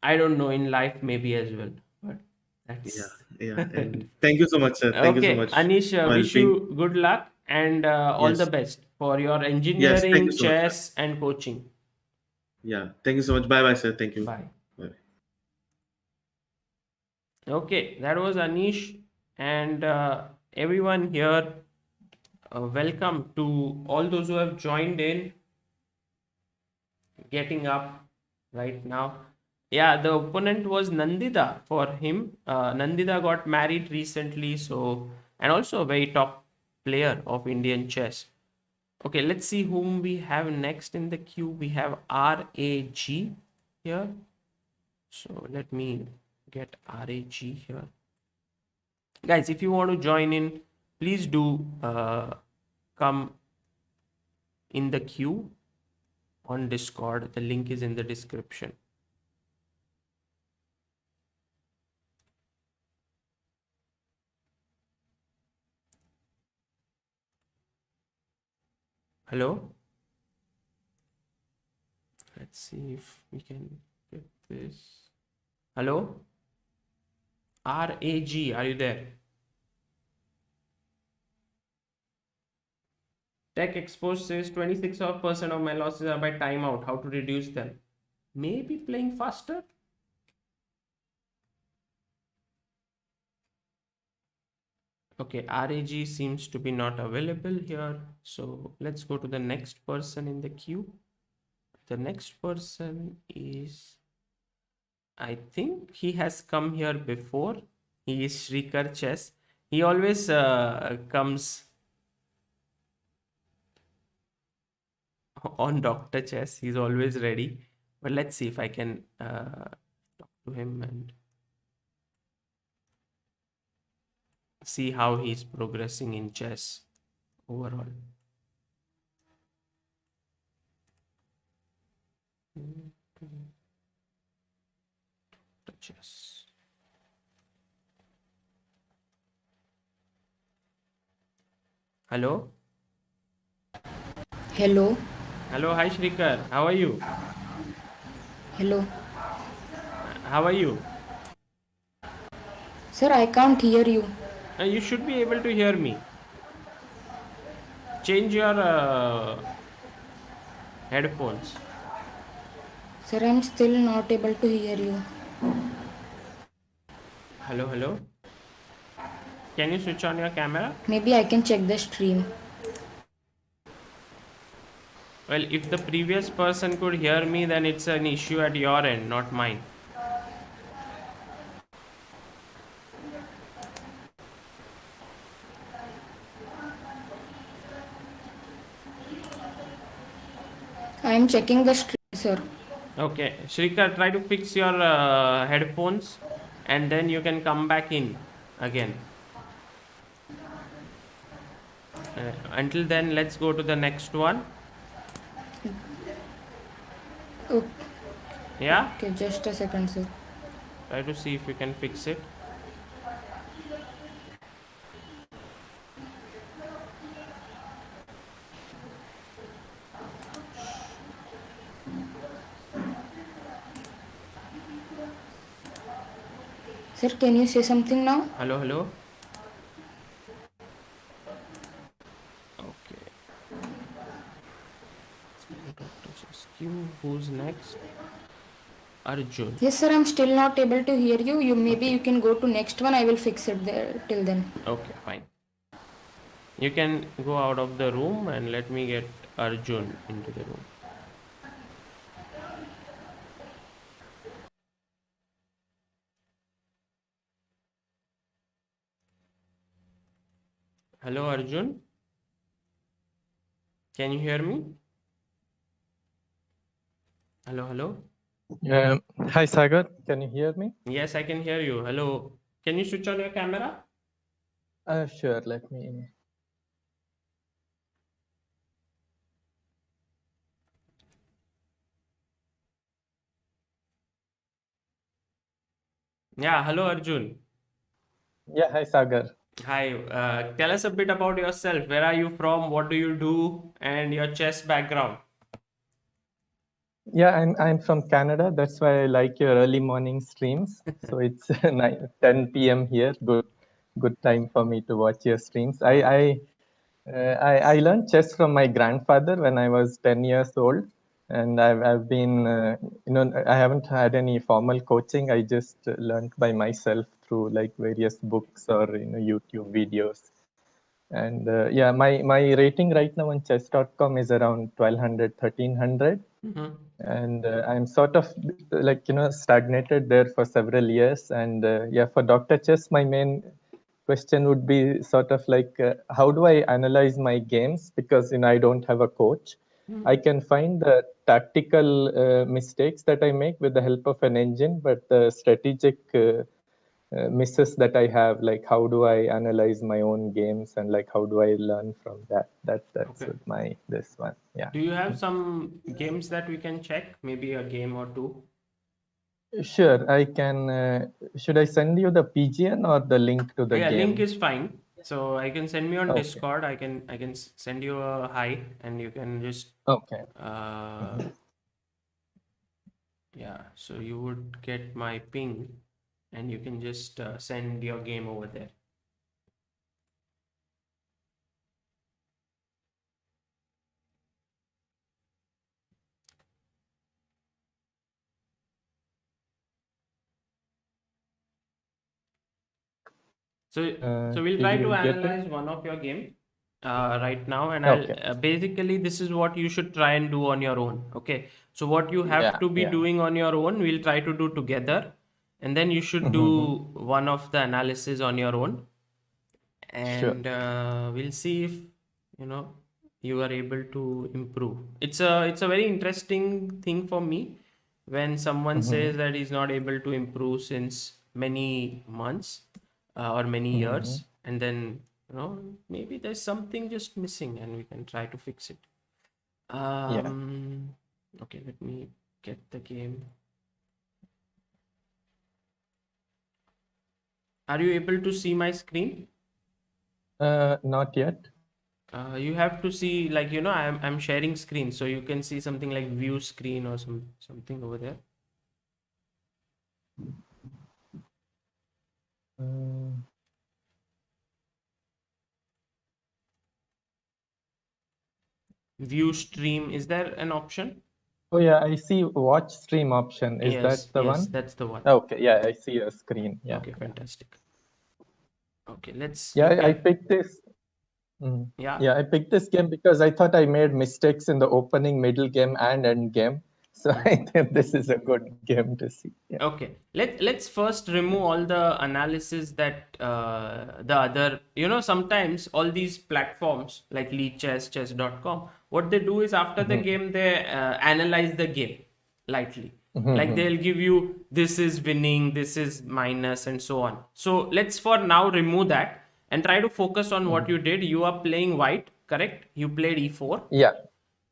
I don't know, in life maybe as well. But Yeah. that's Yeah. And thank you so much, sir. Thank you so okay. much Anish, for wish helping. you good luck and all the Yes. best for your Yes. Thank you engineering, so much, sir. chess, and coaching. Yeah. Thank you so much. Bye bye, sir. Thank you. Bye. Bye. Okay, that was Anish, and everyone here. Welcome to all those who have joined in, getting up right now. Yeah, the opponent was Nandita for him. Nandita got married recently, so, and also a very top player of Indian chess. Okay, let's see whom we have next in the queue. We have RAG here. So let me get RAG here. Guys, if you want to join in, please do come in the queue on Discord. The link is in the description. Hello? Let's see if we can get this. Hello? RAG, are you there? Tech Exposed says 26% of my losses are by timeout. How to reduce them? Maybe playing faster? Okay, RAG seems to be not available here. So let's go to the next person in the queue. The next person is, I think he has come here before. He is Shrikar Chess. He always comes on Dr. Chess. He's always ready. But let's see if I can talk to him and see how he's progressing in chess overall. Chess. Hello? Hello. Hello, hi Shrikar. How are you? Hello. How are you? Sir, I can't hear you. You should be able to hear me. Change your headphones. Sir, I'm still not able to hear you. Hello, hello. Can you switch on your camera? Maybe I can check the stream. Well, if the previous person could hear me, then it's an issue at your end, not mine. I'm checking the stream, sir. Okay, Shrikar, try to fix your headphones and then you can come back in again. Until then, let's go to the next one. Oh, Yeah? okay, just a second, sir. Try to see if you can fix it. Sir, can you say something now? Hello, hello. Okay. Dr. Chescu, who's next? Arjun. Yes, sir, I'm still not able to hear you. Maybe you can go to next one. I will fix it there till then. Okay, fine. You can go out of the room and let me get Arjun into the room. Hello, Arjun. Can you hear me? Hello, hello. Hi, Sagar. Can you hear me? Yes, I can hear you. Hello. Can you switch on your camera? Sure. Let me. Yeah, hello, Arjun. Yeah. Hi, Sagar. Hi. Tell us a bit about yourself. Where are you from? What do you do? And your chess background. Yeah, I'm from Canada. That's why I like your early morning streams. So it's 10 p.m. here. Good time for me to watch your streams. I learned chess from my grandfather when I was 10 years old, and I've been I haven't had any formal coaching. I just learned by myself through like various books or YouTube videos. And yeah, my rating right now on chess.com is around 1200, 1300. Mm-hmm. And I'm sort of like stagnated there for several years. And yeah, for Dr. Chess, my main question would be sort of like how do I analyze my games, because I don't have a coach. I can find the tactical mistakes that I make with the help of an engine, but the strategic misses that I have, like how do I analyze my own games and like how do I learn from that? That's Okay. my this one. Yeah. Do you have some games that we can check? Maybe a game or two? Sure, I can. Should I send you the PGN or the link to the Yeah, link game? is fine. So I can send me on Okay. Discord. I can send you a hi, and you can just Okay. uh, yeah. So you would get my ping, and you can just send your game over there. So we'll Did try to you get it? analyze one of your game right now, and I'll Okay. basically this is what you should try and do on your own. Okay. So what you have Yeah. to be Yeah. doing on your own, we'll try to do together, and then you should Mm-hmm. do one of the analysis on your own, Sure. and we'll see if you know you are able to improve. It's a very interesting thing for me when someone Mm-hmm. says that he's not able to improve since many months or many Mm-hmm. years, and then maybe there's something just missing and we can try to fix it. Yeah. Okay, let me get the game. Are you able to see my screen? Not yet. You have to see, like, I'm sharing screen, so you can see something like view screen or something over there. Uh, View stream, is there an option? oh yeah, I see watch stream option. Is that Yes, the yes, one? that's the one. Okay. Yeah, I see a screen. Yeah. Okay, Yeah. fantastic. Okay, let's Yeah, look I at. picked this. Mm. Yeah. Yeah, I picked this game because I thought I made mistakes in the opening, middle game, and end game. So I think this is a good game to see. Yeah. Okay, let's first remove all the analysis that the other, sometimes all these platforms like Lead Chess, chess.com, what they do is after the Mm-hmm. game they analyze the game lightly. Like Mm-hmm. they'll give you this is winning, this is minus, and so on. So let's for now remove that and try to focus on what Mm-hmm. you did. You are playing white, correct? You played e4, Yeah. Mm-hmm.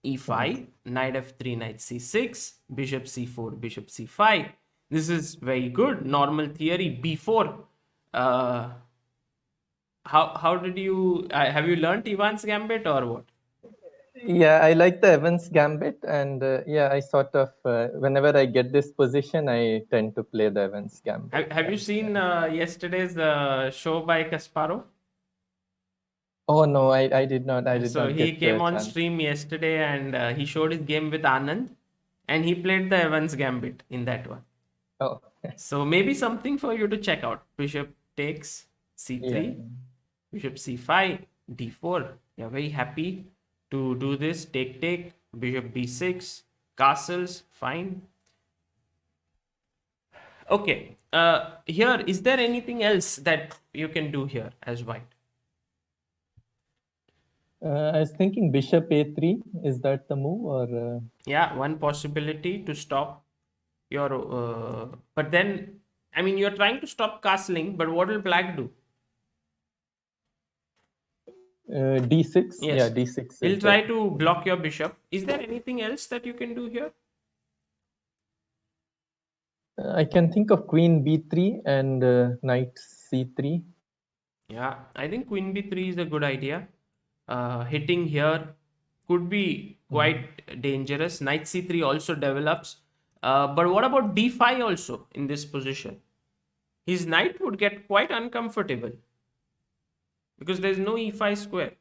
e5, knight f3, knight c6, bishop c4, bishop c5. This is very good. Normal theory. b4. Uh, how did you have you learnt Ivan's gambit or what? Yeah, I like the Evans Gambit, and yeah, I sort of whenever I get this position, I tend to play the Evans Gambit. Have you And seen yesterday's show by Kasparov? oh no, I did not. I did So not he get the came on chance. stream yesterday and he showed his game with Anand, and he played the Evans gambit in that one. Oh, So maybe something for you to check out. Bishop takes yeah. c3, bishop c5, d4. You're very happy to do this. Take, bishop b6, castles, fine. Okay. Here, is there anything else that you can do here as white? I was thinking Bishop A3. Is that the move or? Yeah, one possibility to stop your. But then, I mean, you're trying to stop castling, but what will black do? D6. Yeah, Yes, D6 he'll is try the. to block your bishop. Is there anything else that you can do here? I can think of Queen B3 and Knight C3. Yeah, I think queen b3 is a good idea. Hitting here could be quite dangerous. Knight c3 also develops. But what about d5 also in this position? His knight would get quite uncomfortable because there's no e5 square.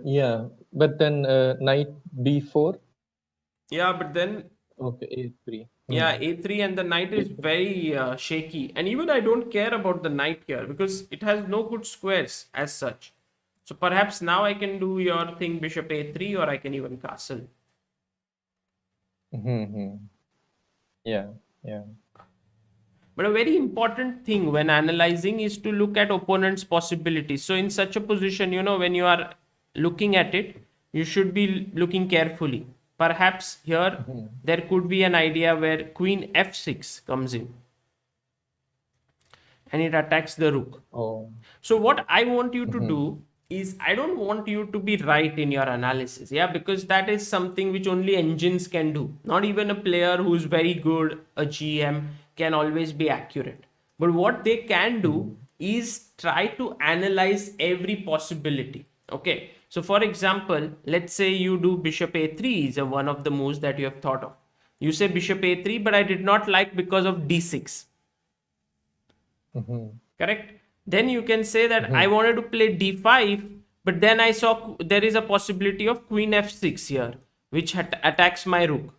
Yeah, but then Knight B4. Yeah, but then Okay, A3. yeah, a3 and the knight is very shaky. And even I don't care about the knight here because it has no good squares as such. So perhaps now I can do your thing bishop a3 or I can even castle. Mm-hmm. Yeah, yeah. But a very important thing when analyzing is to look at opponent's possibilities. So in such a position, when you are looking at it, you should be looking carefully. Perhaps here there could be an idea where queen f6 comes in and it attacks the rook. Oh. So what I want you to do is I don't want you to be right in your analysis. Yeah, because that is something which only engines can do. Not even a player who's very good, a GM, can always be accurate. But what they can do is try to analyze every possibility. Okay. So for example, let's say you do bishop a3 is one of the moves that you have thought of. You say bishop a3, but I did not like because of d6. Correct? Then you can say that I wanted to play d5, but then I saw there is a possibility of queen f6 here, which attacks my rook.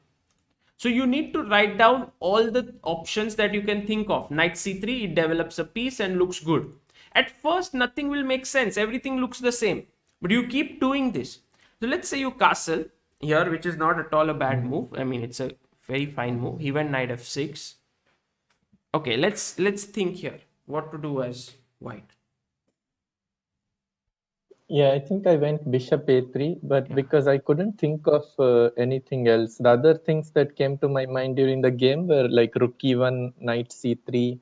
So you need to write down all the options that you can think of. Knight c3, it develops a piece and looks good. At first, nothing will make sense. Everything looks the same. But you keep doing this. So let's say you castle here, which is not at all a bad move. I mean, it's a very fine move. He went knight f6. Okay, let's think here. What to do as white? Yeah, I think I went bishop a3, but because I couldn't think of anything else. The other things that came to my mind during the game were like rook e1, knight c3,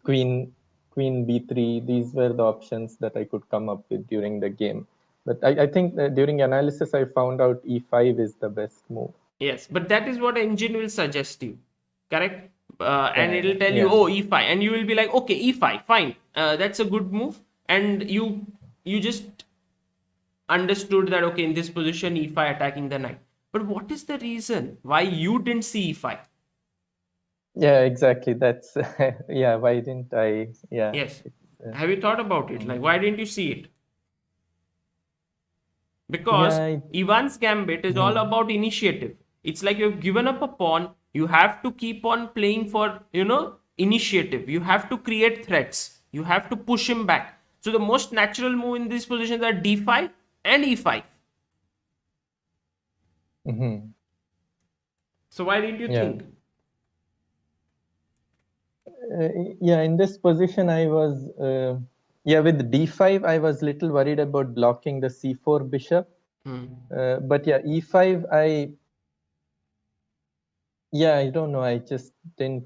queen b3. These were the options that I could come up with during the game. But I think that during analysis, I found out e5 is the best move. Yes, but that is what engine will suggest you, correct? And it'll tell you, oh, e5, and you will be like, okay, e5, fine, that's a good move, and you just understood that okay, in this position, e5 attacking the knight. But what is the reason why you didn't see e5? Yeah, exactly. That's yeah. Why didn't I? Yeah. Yes. Have you thought about it? Like, why didn't you see it? Because Ivan's gambit is all about initiative. It's like you've given up a pawn. You have to keep on playing for, initiative. You have to create threats. You have to push him back. So the most natural move in these positions are d5 and e5. So why didn't you think? Yeah, in this position, I was with d5, I was little worried about blocking the c4 bishop. But yeah, e5, I don't know. I just didn't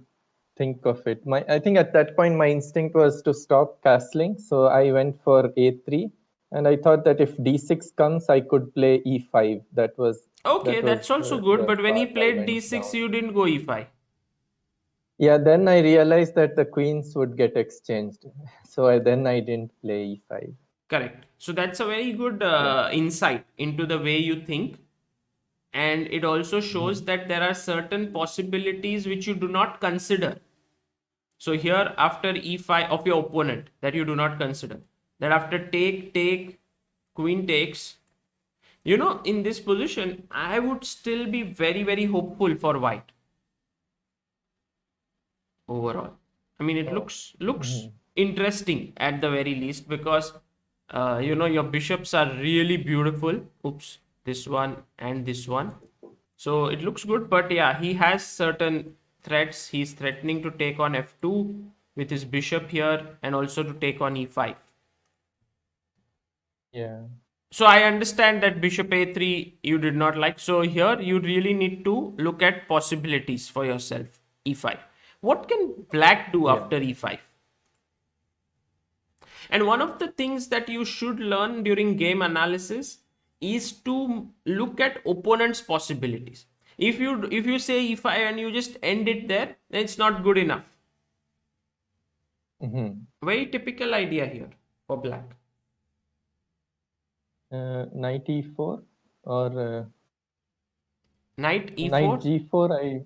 think of it. I think at that point, my instinct was to stop castling. So I went for a3. And I thought that if d6 comes, I could play e5. Okay, that's also good. But when he played d6, you didn't go e5. Yeah, then I realized that the queens would get exchanged. So then I didn't play e5. Correct. So that's a very good insight into the way you think. And it also shows that there are certain possibilities which you do not consider. So here, after e5 of your opponent, that you do not consider. That after take, queen takes. In this position, I would still be very, very hopeful for white. Overall. I mean, it looks interesting at the very least because, your bishops are really beautiful. Oops, this one and this one. So it looks good, but yeah, he has certain threats. He's threatening to take on f2 with his bishop here and also to take on e5. Yeah. So I understand that bishop a3 you did not like. So here you really need to look at possibilities for yourself. e5. What can black do after e5? And one of the things that you should learn during game analysis is to look at opponent's possibilities. If you say e5 and you just end it there, then it's not good enough. Very typical idea here for black. Knight e4 or knight e4. Knight g4.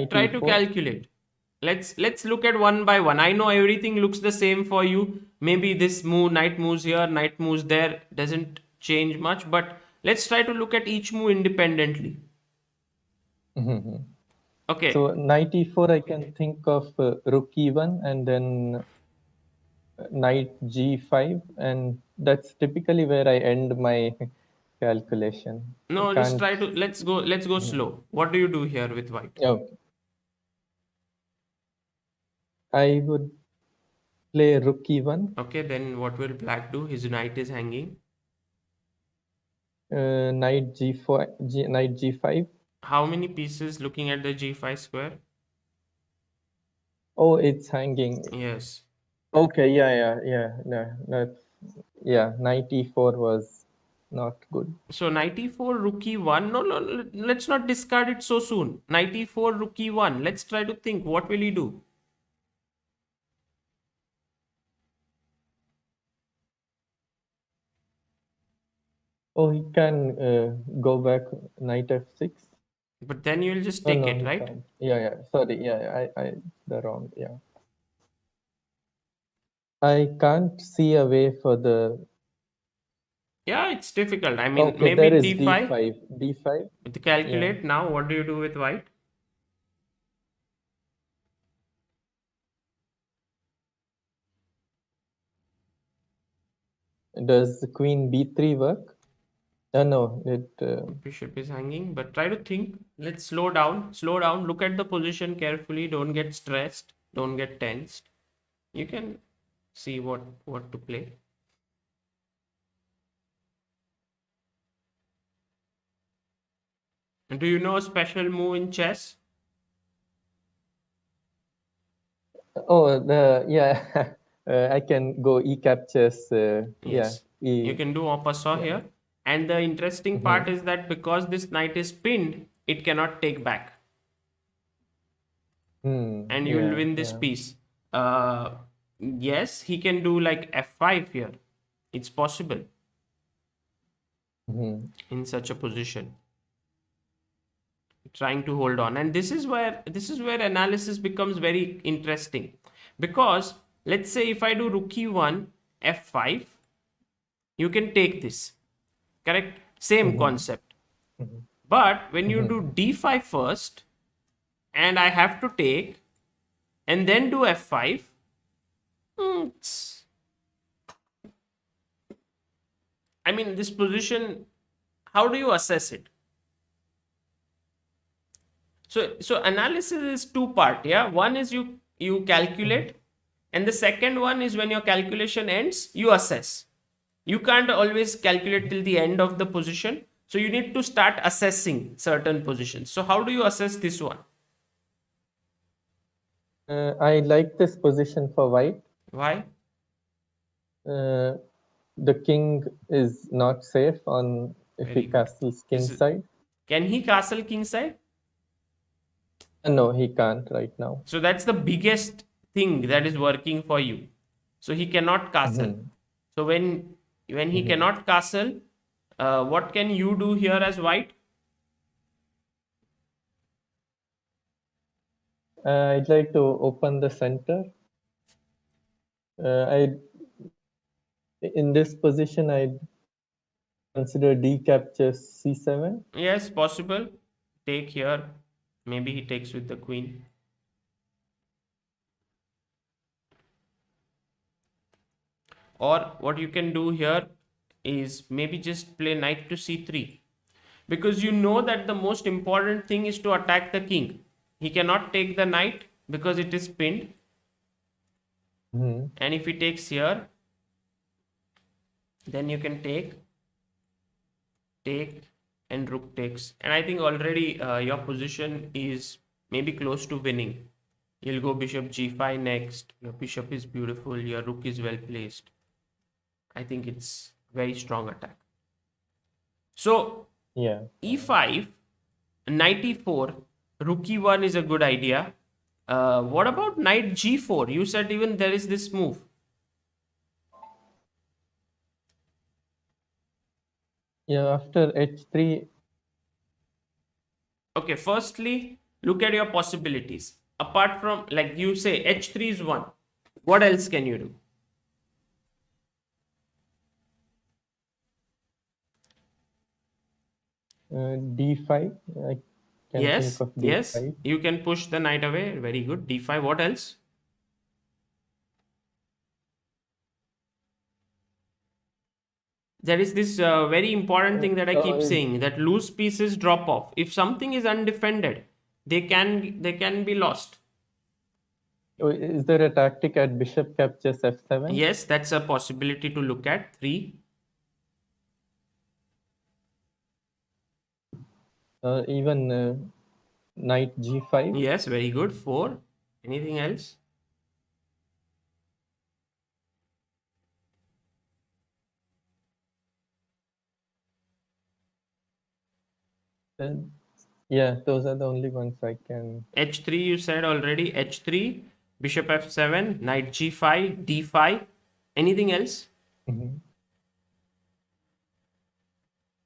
Try to calculate. Let's look at one by one. I know everything looks the same for you. Maybe this move, knight moves here, knight moves there, doesn't change much. But let's try to look at each move independently. Okay. So knight e4, I can think of rook e1 and then knight g5, and that's typically where I end my calculation. No, just try to let's go slow. What do you do here with white? Okay. I would play rook e1. Okay, then what will black do? His knight is hanging. Knight g4, knight g5. How many pieces looking at the g5 square? Oh, it's hanging. Yes. Okay, knight e4 was not good. So knight e4, rook e1. No, let's not discard it so soon. Knight e4, rook e1. Let's try to think. What will he do? Oh, he can go back knight f6. But then you'll just Oh take no, it, he right? can't. Yeah. Sorry. Yeah, I the wrong. Yeah. I can't see a way for the. Yeah, it's difficult. I mean, Okay, maybe there is d5. d5. D5. With Yeah. calculate now, what do you do with white? Does queen b3 work? No, it. Bishop is hanging, but try to think. Let's slow down. Slow down. Look at the position carefully. Don't get stressed. Don't get tensed. You can see what to play. Do you know a special move in chess? Oh, the yeah. I can go e captures. Yeah. Yes. You E. can do en passant Yeah. here. And the interesting part Mm-hmm. is that because this knight is pinned, it cannot take back. And you will Yeah. win this Yeah. piece. Uh, yes, he can do like f5 here. It's possible Mm-hmm. in such a position. Trying to hold on, and this is where analysis becomes very interesting, because let's say if I do rook e1 f5, you can take this, correct? Same Mm-hmm. concept. But when you do Mm-hmm. d5 first and I have to take and then do f5, I mean, this position, how do you assess it? So analysis is two part. Yeah, one is you calculate, and the second one is when your calculation ends, you assess. You can't always calculate till the end of the position, so you need to start assessing certain positions. So how do you assess this one? I like this position for white. Why? Uh, the king is not safe on if he Very good. castles This king is, side. can he castle kingside? No, he can't right now. So that's the biggest thing that is working for you. So he cannot castle. Mm-hmm. So when he Mm-hmm. cannot castle, what can you do here as white? I'd like to open the center. I in this position I'd consider d captures c7. Yes, possible. Take here. Maybe he takes with the queen. Or what you can do here is maybe just play knight to c3. Because you know that the most important thing is to attack the king. He cannot take the knight because it is pinned. Mm-hmm. And if he takes here, then you can take, and rook takes. And I think already your position is maybe close to winning. You'll go bishop g5 next. Your bishop is beautiful. Your rook is well placed. I think it's very strong attack. So Yeah. e5, knight e4, rook e1 is a good idea. What about knight g4? You said even there is this move. Yeah, after h3. Okay, firstly, look at your possibilities. Apart from, like you say, h3 is one. What else can you do? d5. I can think Yes, of yes. d5. You can push the knight away. Very good. d5. What else? There is this very important thing that I keep Is, saying, that loose pieces drop off. If something is undefended, they can be lost. is there a tactic at bishop captures f7? Yes, that's a possibility to look at. 3. Even knight g5. Yes, very good. 4. Anything else? Uh, yeah, those are the only ones I can. h3 you said already. h3, bishop f7, knight g5, d5. Anything else? Mhm.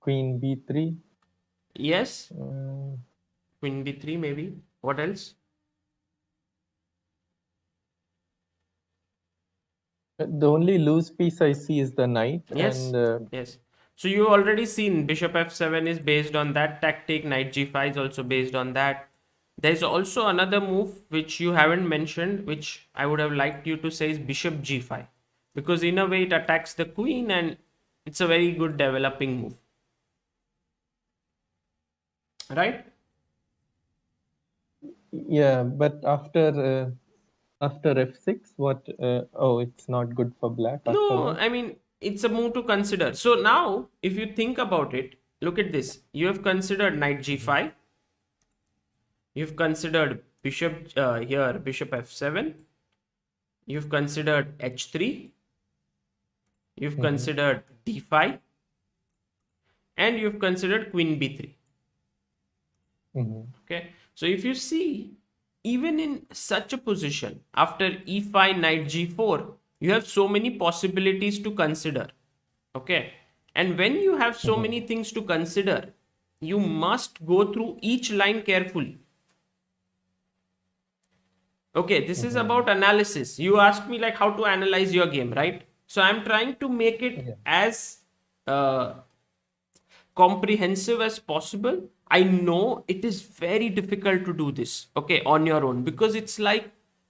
Queen b3. Yes, Uh, queen b3 maybe. What else? the only loose piece I see is the knight, Yes, and yes. So you already seen bishop f7 is based on that tactic, knight g5 is also based on that. There's also another move which you haven't mentioned, which I would have liked you to say is bishop g5, because in a way it attacks the queen and it's a very good developing move, right? yeah, but after f6, what? Oh, it's not good for black. After No, what? I mean, it's a move to consider. So now, if you think about it, look at this. You have considered knight g5. You've considered bishop here, bishop f7. You've considered h3. You've Mm-hmm. considered d5. And you've considered queen b3. Mm-hmm. Okay. So if you see, even in such a position, after e5, knight g4, you have so many possibilities to consider. Okay. And when you have so Mm-hmm. many things to consider, you must go through each line carefully. Okay, this is Mm-hmm. about analysis. You asked me like how to analyze your game, right? So I'm trying to make it Yeah. as uh, comprehensive as possible. I know it is very difficult to do this, okay, on your own, because it's like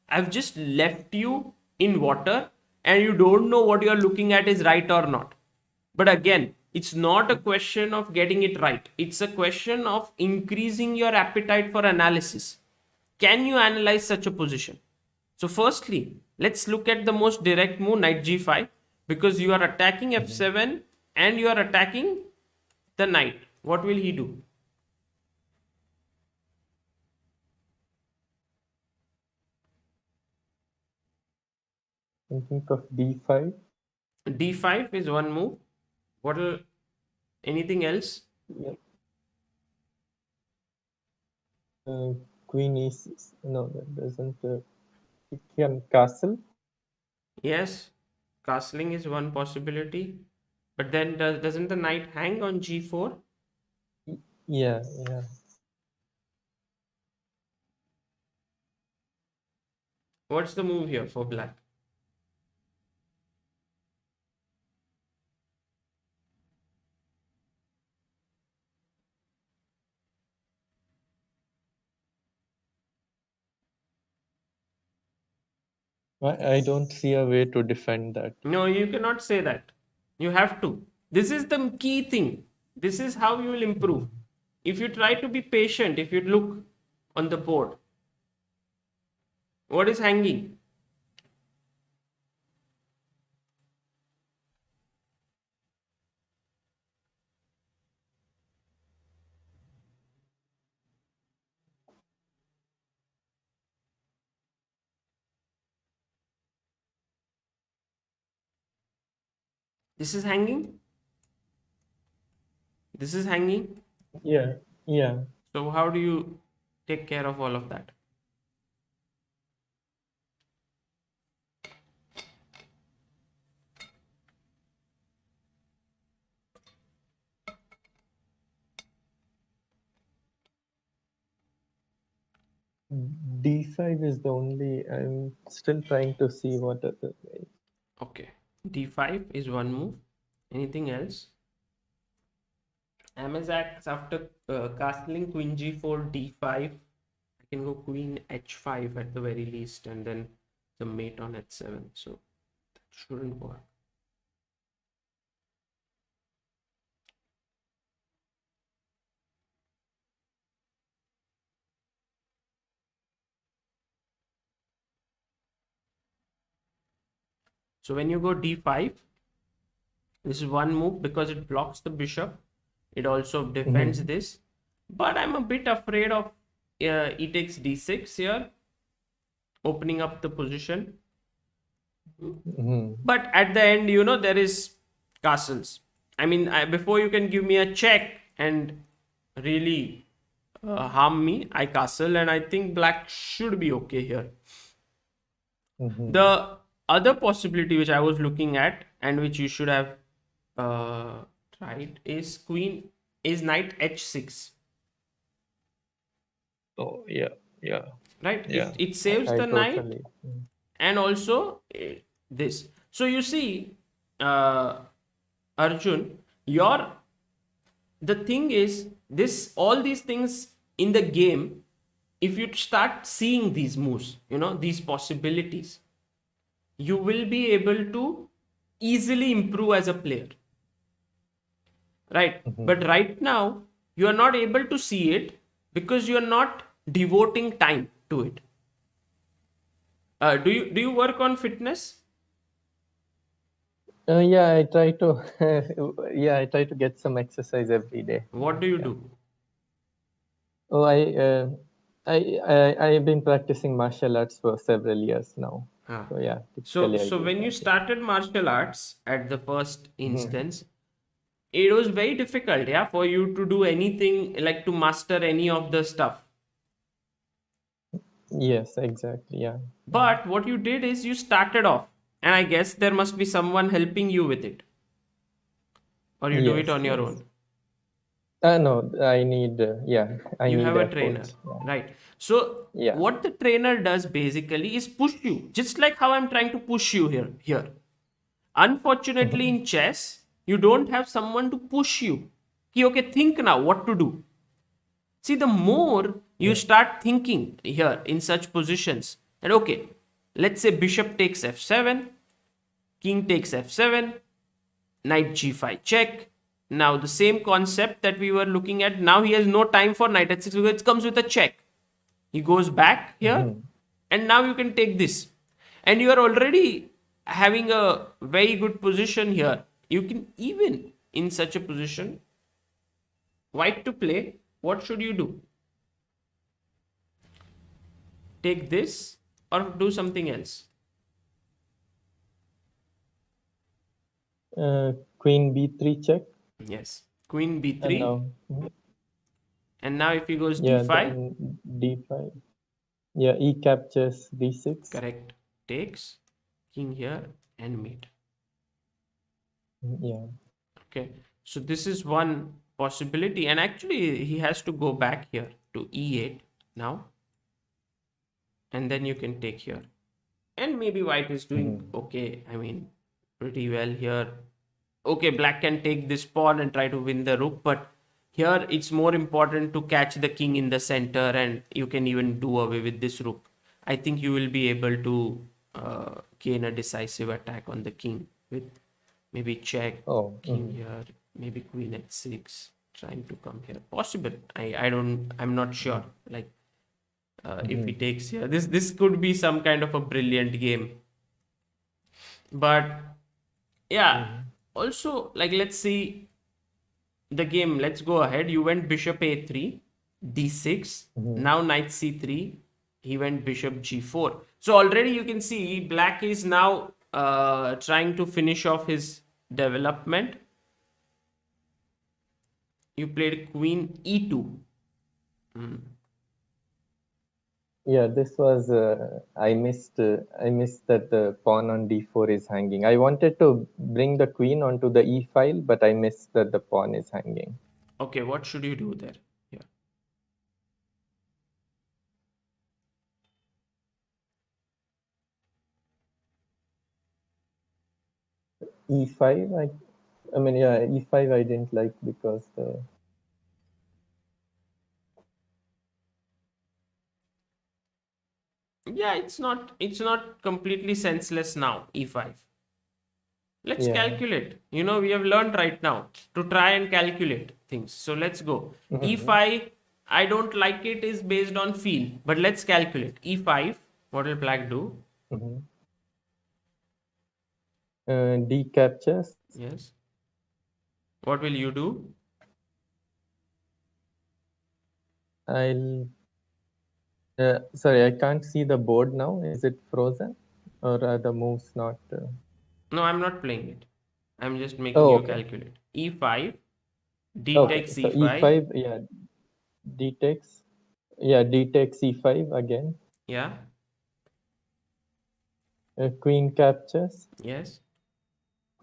I've just left you in water and you don't know what you're looking at is right or not. But again, it's not a question of getting it right, it's a question of increasing your appetite for analysis. Can you analyze such a position? So, firstly, let's look at the most direct move, knight g5, because you are attacking Mm-hmm. f7 and you are attacking the knight. What will he do? I think of d5. D5 is one move. What will anything else? Yeah. Queen e6. No, that doesn't. It can castle. Yes, castling is one possibility. But then doesn't the knight hang on g4? Yeah, yeah. What's the move here for black? I don't see a way to defend that. No, you cannot say that. You have to. This is the key thing. This is how you will improve. If you try to be patient, if you look on the board, what is hanging? This is hanging. This is hanging. Yeah, yeah. So, how do you take care of all of that? D5 is the only. I'm still trying to see what other way. Okay. D5 is one move. Anything else? Amazak after castling queen g4, d5. I can go queen h5 at the very least, and then the mate on h7. So that shouldn't work. So when you go d5, this is one move because it blocks the bishop. It also defends Mm-hmm. this. But I'm a bit afraid of e takes d6 here, opening up the position. Mm-hmm. But at the end, there is castles. I mean, before you can give me a check and really harm me, I castle, and I think black should be okay here. Mm-hmm. The other possibility which I was looking at and which you should have right, is knight h6. Oh, yeah. Right, Yeah. it saves I the knight, totally. and also this. So you see, uh, Arjun, your the thing is this, all these things in the game, if you start seeing these moves, these possibilities, you will be able to easily improve as a player, right? But right now you are not able to see it because you are not devoting time to it. Do you work on fitness? Yeah, I try to. Yeah, I try to get some exercise every day. What do you Yeah. do? Oh, I've been practicing martial arts for several years now. Huh. So yeah, So, typically I so do when you that. Yeah. started martial arts at the first Mhm. instance, it was very difficult, yeah, for you to do anything, like to master any of the stuff. Yes, exactly. Yeah. But what you did is you started off, and I guess there must be someone helping you with it, or you do it Yes, on your yes. own. No, I need. Yeah, I You need have a a trainer, coach. Yeah. right? So Yeah. what the trainer does basically is push you, just like how I'm trying to push you here. Unfortunately, in chess, you don't have someone to push you. Okay, think now what to do. See, the more you Yeah. start thinking here in such positions, that okay, let's say bishop takes f7, king takes f7, knight g5 check. Now, the same concept that we were looking at, now he has no time for knight h6 because it comes with a check. He goes back here, Mhm. and now you can take this. And you are already having a very good position here. You can even, in such a position, white to play, what should you do? Take this or do something else? Queen b3 check, Yes. Queen and b3. now. And now if he goes Yeah, d5, then d5. Yeah, e captures d6. correct. Takes, king here, and mate. Yeah. Okay. So this is one possibility. And actually, he has to go back here to e8 now. And then you can take here. And maybe white is doing Mhm. okay. I mean, pretty well here. Okay, black can take this pawn and try to win the rook, but here it's more important to catch the king in the center, and you can even do away with this rook. I think you will be able to gain a decisive attack on the king with maybe check, Oh. king here, maybe queen h6, trying to come here. Possible. I'm not sure. Like if he Mhm. takes here, this could be some kind of a brilliant game. But yeah, Mhm. also, like, let's see the game. Let's go ahead. You went bishop a3, d6, Mhm. now knight c3. He went bishop g4. So already you can see black is now trying to finish off his development. You played queen e2. Yeah, this was I missed that the pawn on d4 is hanging. I wanted to bring the queen onto the e file, but I missed that the pawn is hanging. Okay, what should you do there? Yeah. E5, I mean, yeah, e5 I didn't like because the Yeah, it's not completely senseless now, e5. Let's yeah. calculate. We have learned right now to try and calculate things. So let's go. Mhm. E5, I don't like it, is based on feel, but let's calculate. E5, what will black do? Mhm. D captures. Yes. What will you do? I'll sorry, I can't see the board now. Is it frozen or are the moves not? No, I'm not playing it. I'm just making Oh, you okay. calculate. E5, D Okay. takes So E5. e5, yeah, d takes. Yeah, d takes e5 again. Yeah. Queen captures. Yes.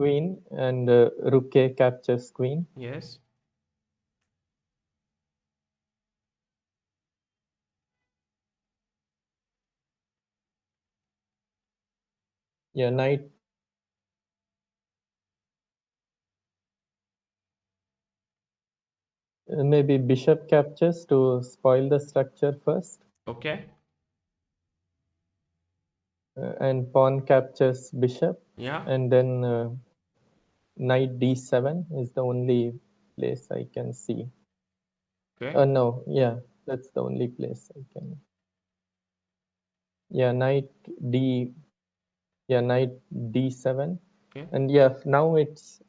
queen, and rook a captures queen. Yes. Yeah, knight. Maybe bishop captures to spoil the structure first, Okay. and pawn captures bishop, Yeah. and then knight d7 is the only place I can see. Okay. No, yeah, that's the only place I can. Yeah, d, knight d7, Okay. and yeah, now it's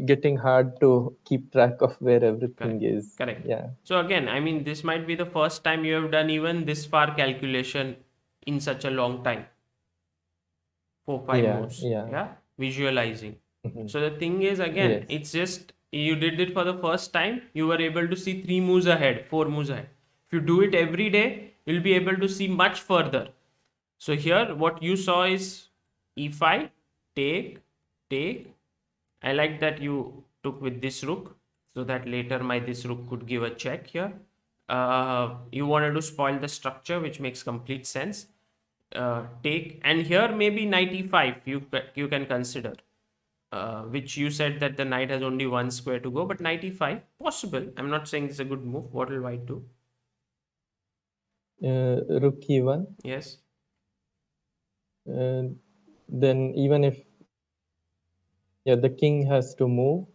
getting hard to keep track of where everything Correct. is. Correct. Yeah, So again, I mean, this might be the first time you have done even this far calculation in such a long time. 4 5 yeah, moves. yeah. Yeah. Visualizing. Mhm. So the thing is, again, Yes. it's just you did it for the first time, you were able to see 3 moves ahead, 4 moves ahead. If you do it every day, you'll be able to see much further. So here, what you saw is e5, take, take. I like that you took with this rook, so that later my this rook could give a check here. You wanted to spoil the structure, which makes complete sense. Take, and here maybe knight e5 you can consider, which you said that the knight has only one square to go, but knight e5 possible. I'm not saying it's a good move. What will white do? Rook e1. Yes. Then even if, yeah, the king has to move,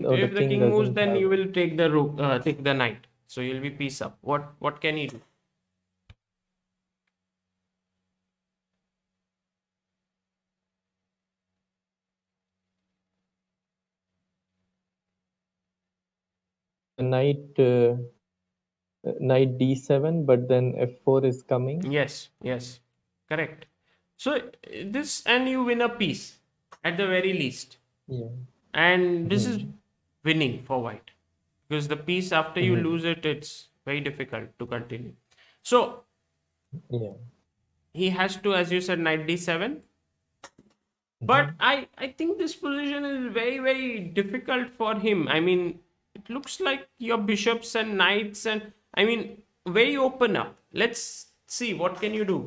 or the If the king king moves, doesn't then have you will take the rook, take the knight. So you'll be piece up. What can he do? knight d7, but then f4 is coming. Yes, yes, correct. So this, and you win a piece at the very least, Yeah. and this is Mhm. winning for white, because the piece after you Mhm. lose it, it's very difficult to continue. So Yeah. he has to, as you said, knight d7. But Mhm. I think this position is very, very difficult for him. I mean, it looks like your bishops and knights, and I mean, very open up. Let's see, what can you do?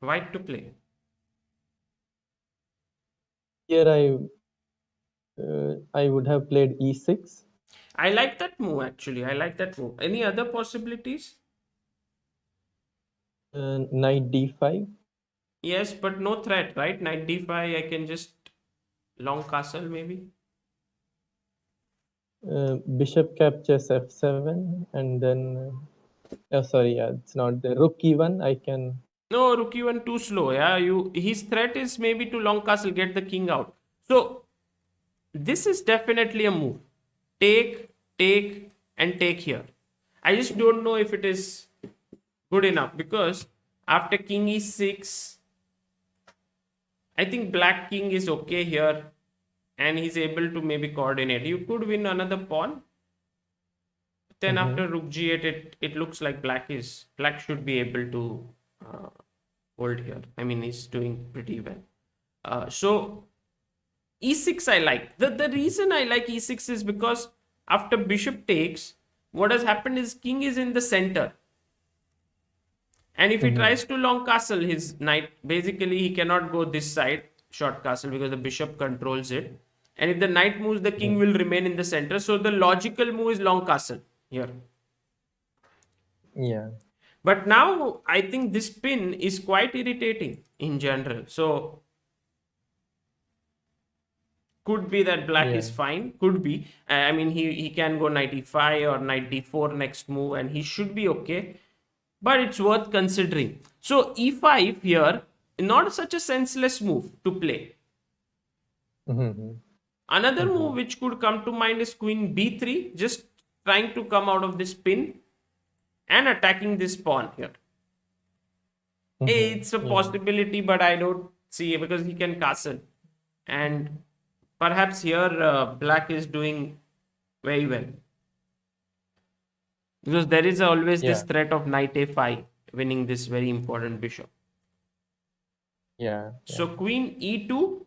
White to play. Here I would have played e6. I like that move actually. I like that move. Any other possibilities? Knight d5. Yes, but no threat, right? Knight d5, I can just long castle maybe. Bishop captures f7, and then oh, sorry, yeah, it's not the rook e1. I can. No, rook e1 too slow. Yeah, you his threat is maybe to long castle, get the king out. So this is definitely a move. Take, take, and take here. I just don't know if it is good enough, because after king e6, I think black king is okay here, and he's able to maybe coordinate. You could win another pawn. Then Mhm. after rook g8, it looks like black should be able to uh, hold here. I mean, he's doing pretty well. So e6 I like. The reason I like e6 is because after bishop takes, what has happened is king is in the center. And if he Mhm. tries to long castle his knight, basically he cannot go this side, short castle, because the bishop controls it. And if the knight moves, the king Mhm. will remain in the center. So the logical move is long castle here. Yeah. But now I think this pin is quite irritating in general. So could be that black Yeah. is fine. Could be. I mean, he can go knight e5 or knight d4 next move, and he should be okay. But it's worth considering. So e5 here, not such a senseless move to play. Mhm. Another move Mhm. which could come to mind is queen b3, just trying to come out of this pin and attacking this pawn here. Mhm. It's a Yeah. possibility, but I don't see it, because he can castle. And perhaps here black is doing very well, because there is always this Yeah. threat of knight a5 winning this very important bishop. Yeah. So queen e2,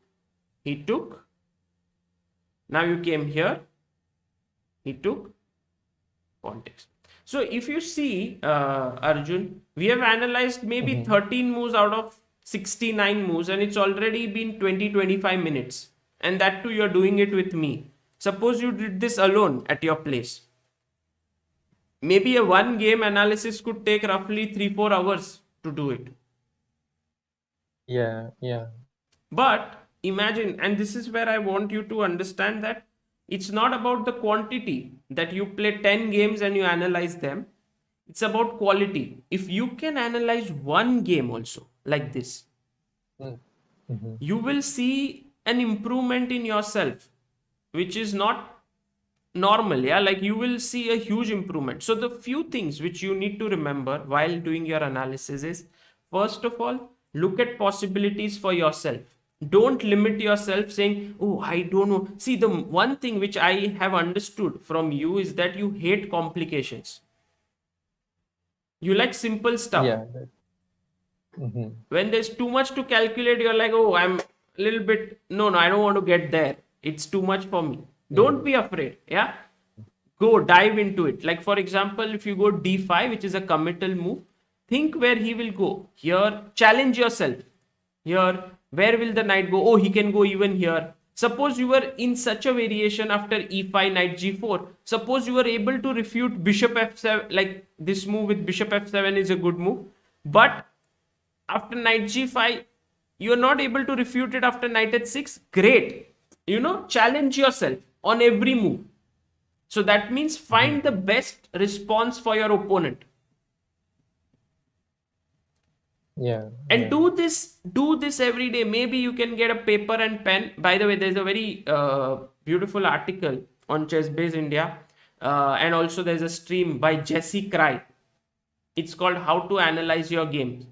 he took. Now you came here, he took context. So if you see, Arjun, we have analyzed maybe Mm-hmm. 13 moves out of 69 moves, and it's already been 20-25 minutes. And that too, you're doing it with me. Suppose you did this alone at your place. Maybe a one game analysis could take roughly 3-4 hours to do it. Yeah. Yeah. But imagine, and this is where I want you to understand that it's not about the quantity that you play 10 games and you analyze them. It's about quality. If you can analyze one game also like this, Mm-hmm. you will see an improvement in yourself, which is not normal. Yeah, like you will see a huge improvement. So, the few things which you need to remember while doing your analysis is, first of all, look at possibilities for yourself. Don't limit yourself saying, oh, I don't know. See, the one thing which I have understood from you is that you hate complications. You like simple stuff. Yeah. Mm-hmm. When there's too much to calculate, you're like, oh, I'm a little bit, no, I don't want to get there. It's too much for me. Don't be afraid. Yeah. Go dive into it. Like, for example, if you go d5, which is a committal move, think where he will go. Here, challenge yourself. Here, where will the knight go? Oh, he can go even here. Suppose you were in such a variation after e5, knight g4. Suppose you were able to refute bishop f7, like this move with bishop f7 is a good move. But after knight g5, you are not able to refute it after knight h6. Great. Challenge yourself on every move. So that means find the best response for your opponent. Yeah. And Yeah. do this every day. Maybe you can get a paper and pen. By the way, there's a very beautiful article on chessbaseindia, and also there's a stream by Jesse Cry. It's called How to Analyze Your Game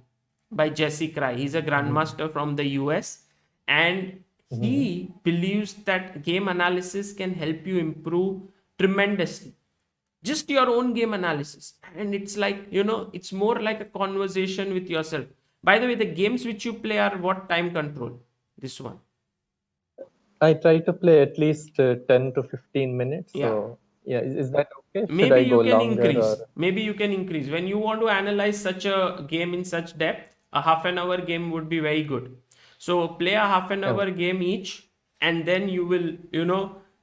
by Jesse Cry. He's a grandmaster from the US, and he believes that game analysis can help you improve tremendously. Just your own game analysis. And it's like, it's more like a conversation with yourself. By the way, the games which you play are what time control? This one. I try to play at least 10 to 15 minutes. Yeah. So, yeah, is that okay? Should Maybe I go you can longer increase. or? Maybe you can increase. When you want to analyze such a game in such depth, a half an hour game would be very good. So play a half an hour game each, and then you will,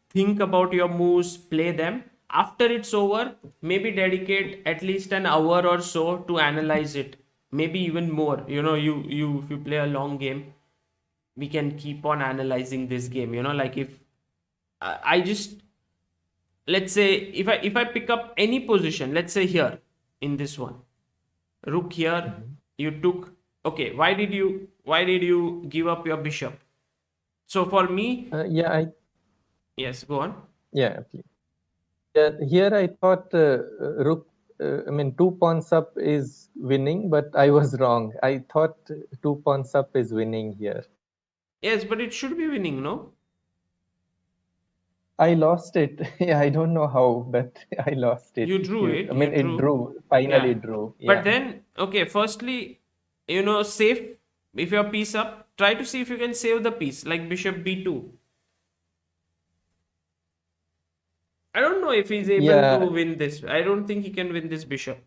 think about your moves, play them. After it's over, maybe dedicate at least an hour or so to analyze it. Maybe even more. If you play a long game, we can keep on analyzing this game. Like if I just, let's say, if I pick up any position, let's say here in this one, rook here, you took, okay, why did you give up your bishop? So for me, Yeah, yes, go on. please. Yeah, here I thought rook, I mean, 2 pawns up is winning, but I was wrong. I thought 2 pawns up is winning here. Yes, but it should be winning, no? I lost it. Yeah, I don't know how, but I lost it. You drew it, I you mean, it drew. drew, finally Yeah. drew. But Yeah. then, okay, firstly, save, if your piece up, try to see if you can save the piece, like bishop b2. I don't know if he's able Yeah, to win this. I don't think he can win this bishop.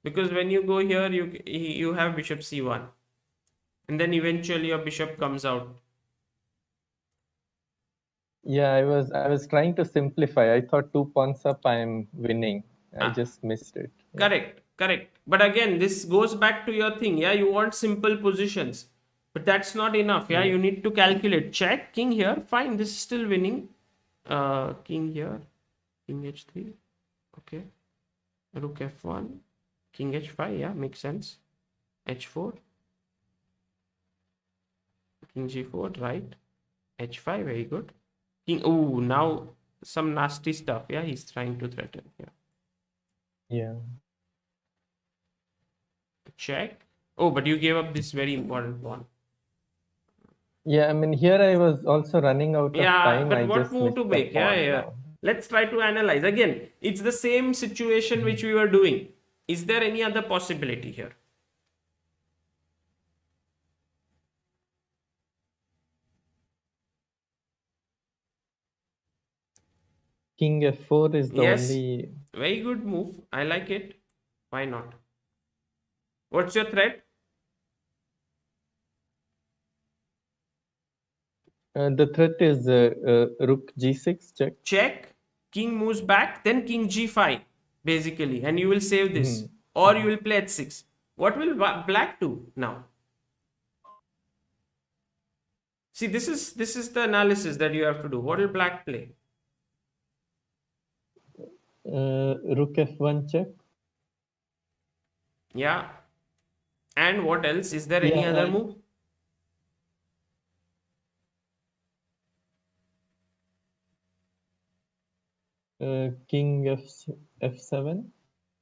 Because when you go here, you have bishop c1. And then eventually your bishop comes out. yeah, I was trying to simplify. I thought 2 pawns up, I'm winning. I Ah, just missed it. Yeah. correct. But again, this goes back to your thing. Yeah, you want simple positions. But that's not enough. Yeah, you need to calculate. Check, king here. Fine, this is still winning. King here. King h3. Okay. Rook f1. King h5. Yeah, makes sense. h4. King g4, right. h5, very good. King, oh, now some nasty stuff. Yeah, he's trying to threaten. Yeah. Yeah. Check. Oh, but you gave up this very important pawn. Yeah, I mean, here I was also running out of Yeah, time. but I what just move to missed the make? Yeah, pawn yeah. now. Let's try to analyze. Again, it's the same situation which we were doing. Is there any other possibility here? king f4 is the Yes, only. very good move. I like it. Why not? What's your threat? The threat is rook g6 check. Check, king moves back, then king g5, basically, and you will save this. Mhm. Or you will play h6. What will black do now? See, this is the analysis that you have to do. What will black play? Rook f1 check. Yeah. And what else? Is there any Yeah, other move? king f7.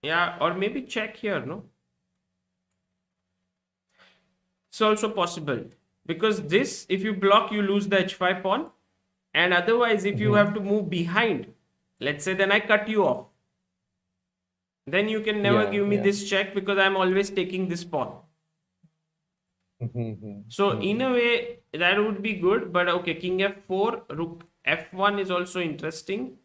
Yeah, or maybe check here, no? It's also possible. Because this, if you block, you lose the h5 pawn. And otherwise, if you have to move behind, let's say, then I cut you off. Then you can never Yeah, give me yeah. this check because I'm always taking this pawn. So in a way, that would be good. But okay, king f4, rook f1 is also interesting.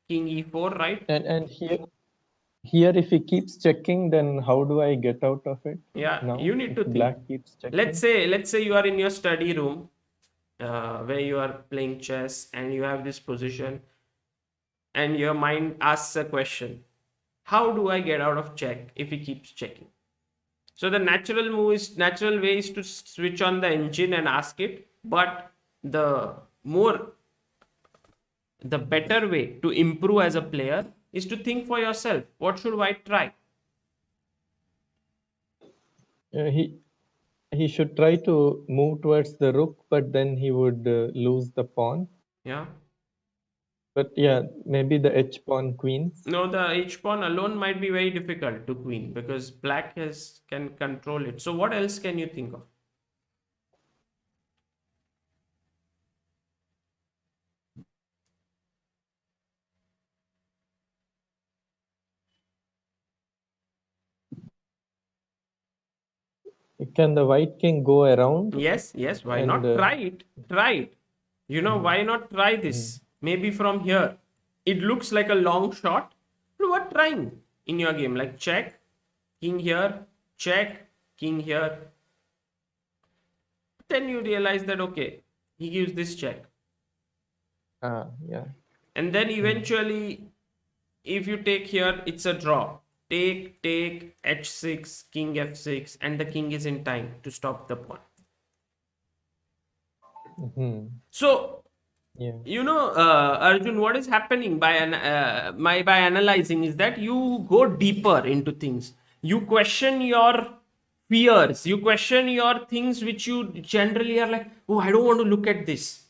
King e4, right? And here if he keeps checking, then how do I get out of it? Yeah, Now you need if to think. black keeps checking. Let's say you are in your study room where you are playing chess and you have this position and your mind asks a question. How do I get out of check if he keeps checking? So the natural way is to switch on the engine and ask it. But the better way to improve as a player is to think for yourself. What should I try? He should try to move towards the rook, but then he would lose the pawn. Yeah. But yeah, maybe the h pawn queens. No, the h pawn alone might be very difficult to queen because black can control it. So what else can you think of? Can the white king go around? Yes, why And not? Try it. Try it. Why not try this? Maybe from here. It looks like a long shot. But what trying in your game? Like check, king here, check, king here. Then you realize that okay, he gives this check. Yeah. And then eventually, if you take here, it's a draw. Take, h6, king f6, and the king is in time to stop the pawn. So, Yeah. Arjun, what is happening by analyzing is that you go deeper into things. You question your fears. You question your things which you generally are like, oh, I don't want to look at this.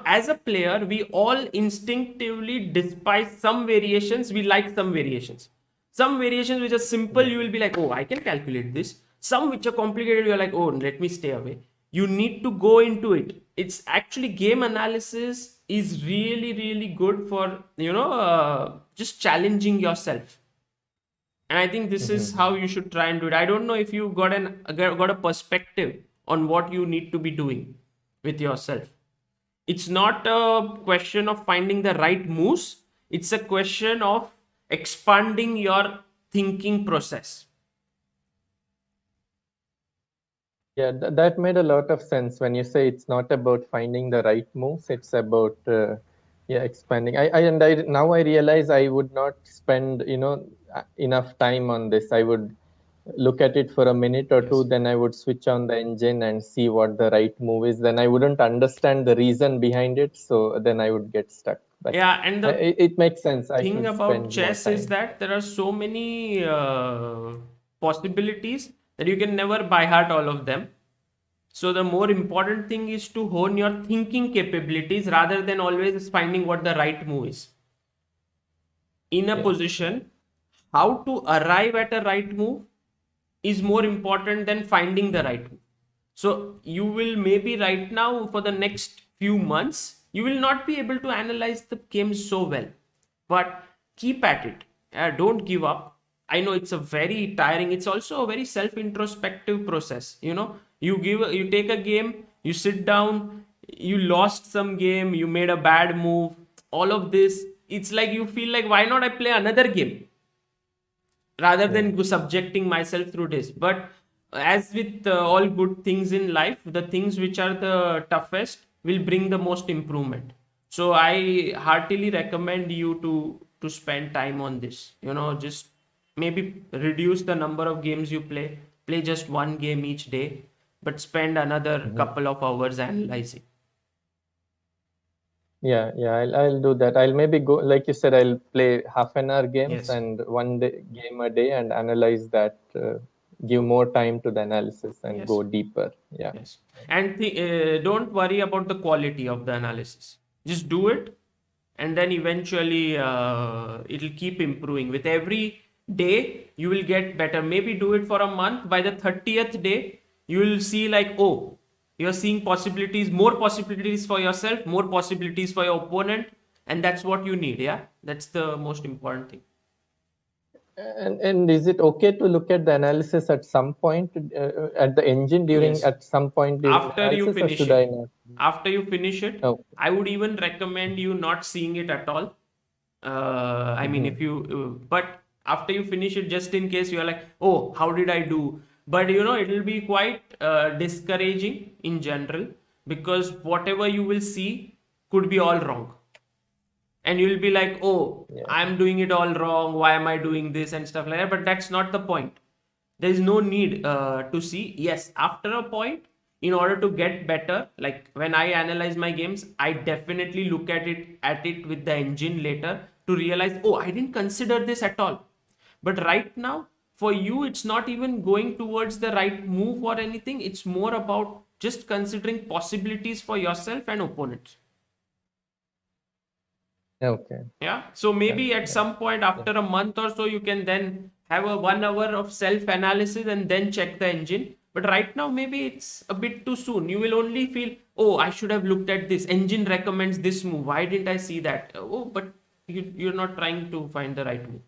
As a player, we all instinctively despise some variations. We like some variations. Some variations which are simple, you will be like, oh, I can calculate this. Some which are complicated, you're like, oh, let me stay away. You need to go into it. It's actually game analysis is really, really good for, just challenging yourself. And I think this is how you should try and do it. I don't know if you got a perspective on what you need to be doing with yourself. It's not a question of finding the right moves. It's a question of expanding your thinking process. Yeah, that made a lot of sense when you say it's not about finding the right moves. It's about expanding. Now I realize I would not spend enough time on this. I would look at it for a minute or two, then I would switch on the engine and see what the right move is. Then I wouldn't understand the reason behind it, so then I would get stuck. But yeah, and the it makes sense. I thing should about spend chess more is time. that there are so many possibilities that you can never by heart all of them. So the more important thing is to hone your thinking capabilities rather than always finding what the right move is. In a position, how to arrive at a right move is more important than finding the right move. So you will maybe right now for the next few months, you will not be able to analyze the game so well, but keep at it. Don't give up. I know it's a very tiring. It's also a very self-introspective process. You take a game, you sit down, you lost some game, you made a bad move. All of this, it's like you feel like, why not I play another game rather than subjecting myself through this. But as with all good things in life, the things which are the toughest will bring the most improvement. So I heartily recommend you to spend time on this. Just maybe reduce the number of games you play just one game each day, but spend another couple of hours analyzing. Yeah, I'll do that. I'll maybe go, like you said, I'll play half an hour games Yes. and one day, game a day and analyze that, give more time to the analysis and Yes. go deeper. Yeah. Yes. And don't worry about the quality of the analysis. Just do it, and then eventually it'll keep improving. With every day, you will get better. Maybe do it for a month. By the 30th day, you will see like, oh, you're seeing possibilities, more possibilities for yourself, more possibilities for your opponent, and that's what you need. Yeah, that's the most important thing. And is it okay to look at the analysis at some point, at the engine Yes. at some point during the After you analysis, or finish should I it. not? After you finish it, Oh, I would even recommend you not seeing it at all. I mean, if you, but after you finish it, just in case you're like, oh, how did I do? But it will be quite discouraging in general, because whatever you will see could be all wrong. And you'll be like, oh, yeah. I'm doing it all wrong. Why am I doing this and stuff like that? But that's not the point. There is no need to see. Yes, after a point, in order to get better, like when I analyze my games, I definitely look at it with the engine later to realize, oh, I didn't consider this at all. But right now, for you, it's not even going towards the right move or anything. It's more about just considering possibilities for yourself and opponents. Okay. Yeah, so maybe at Yeah. some point after a month or so, you can then have a 1 hour of self analysis and then check the engine. But right now, maybe it's a bit too soon. You will only feel, oh, I should have looked at this. Engine recommends this move. Why didn't I see that? Oh, but you're not trying to find the right move.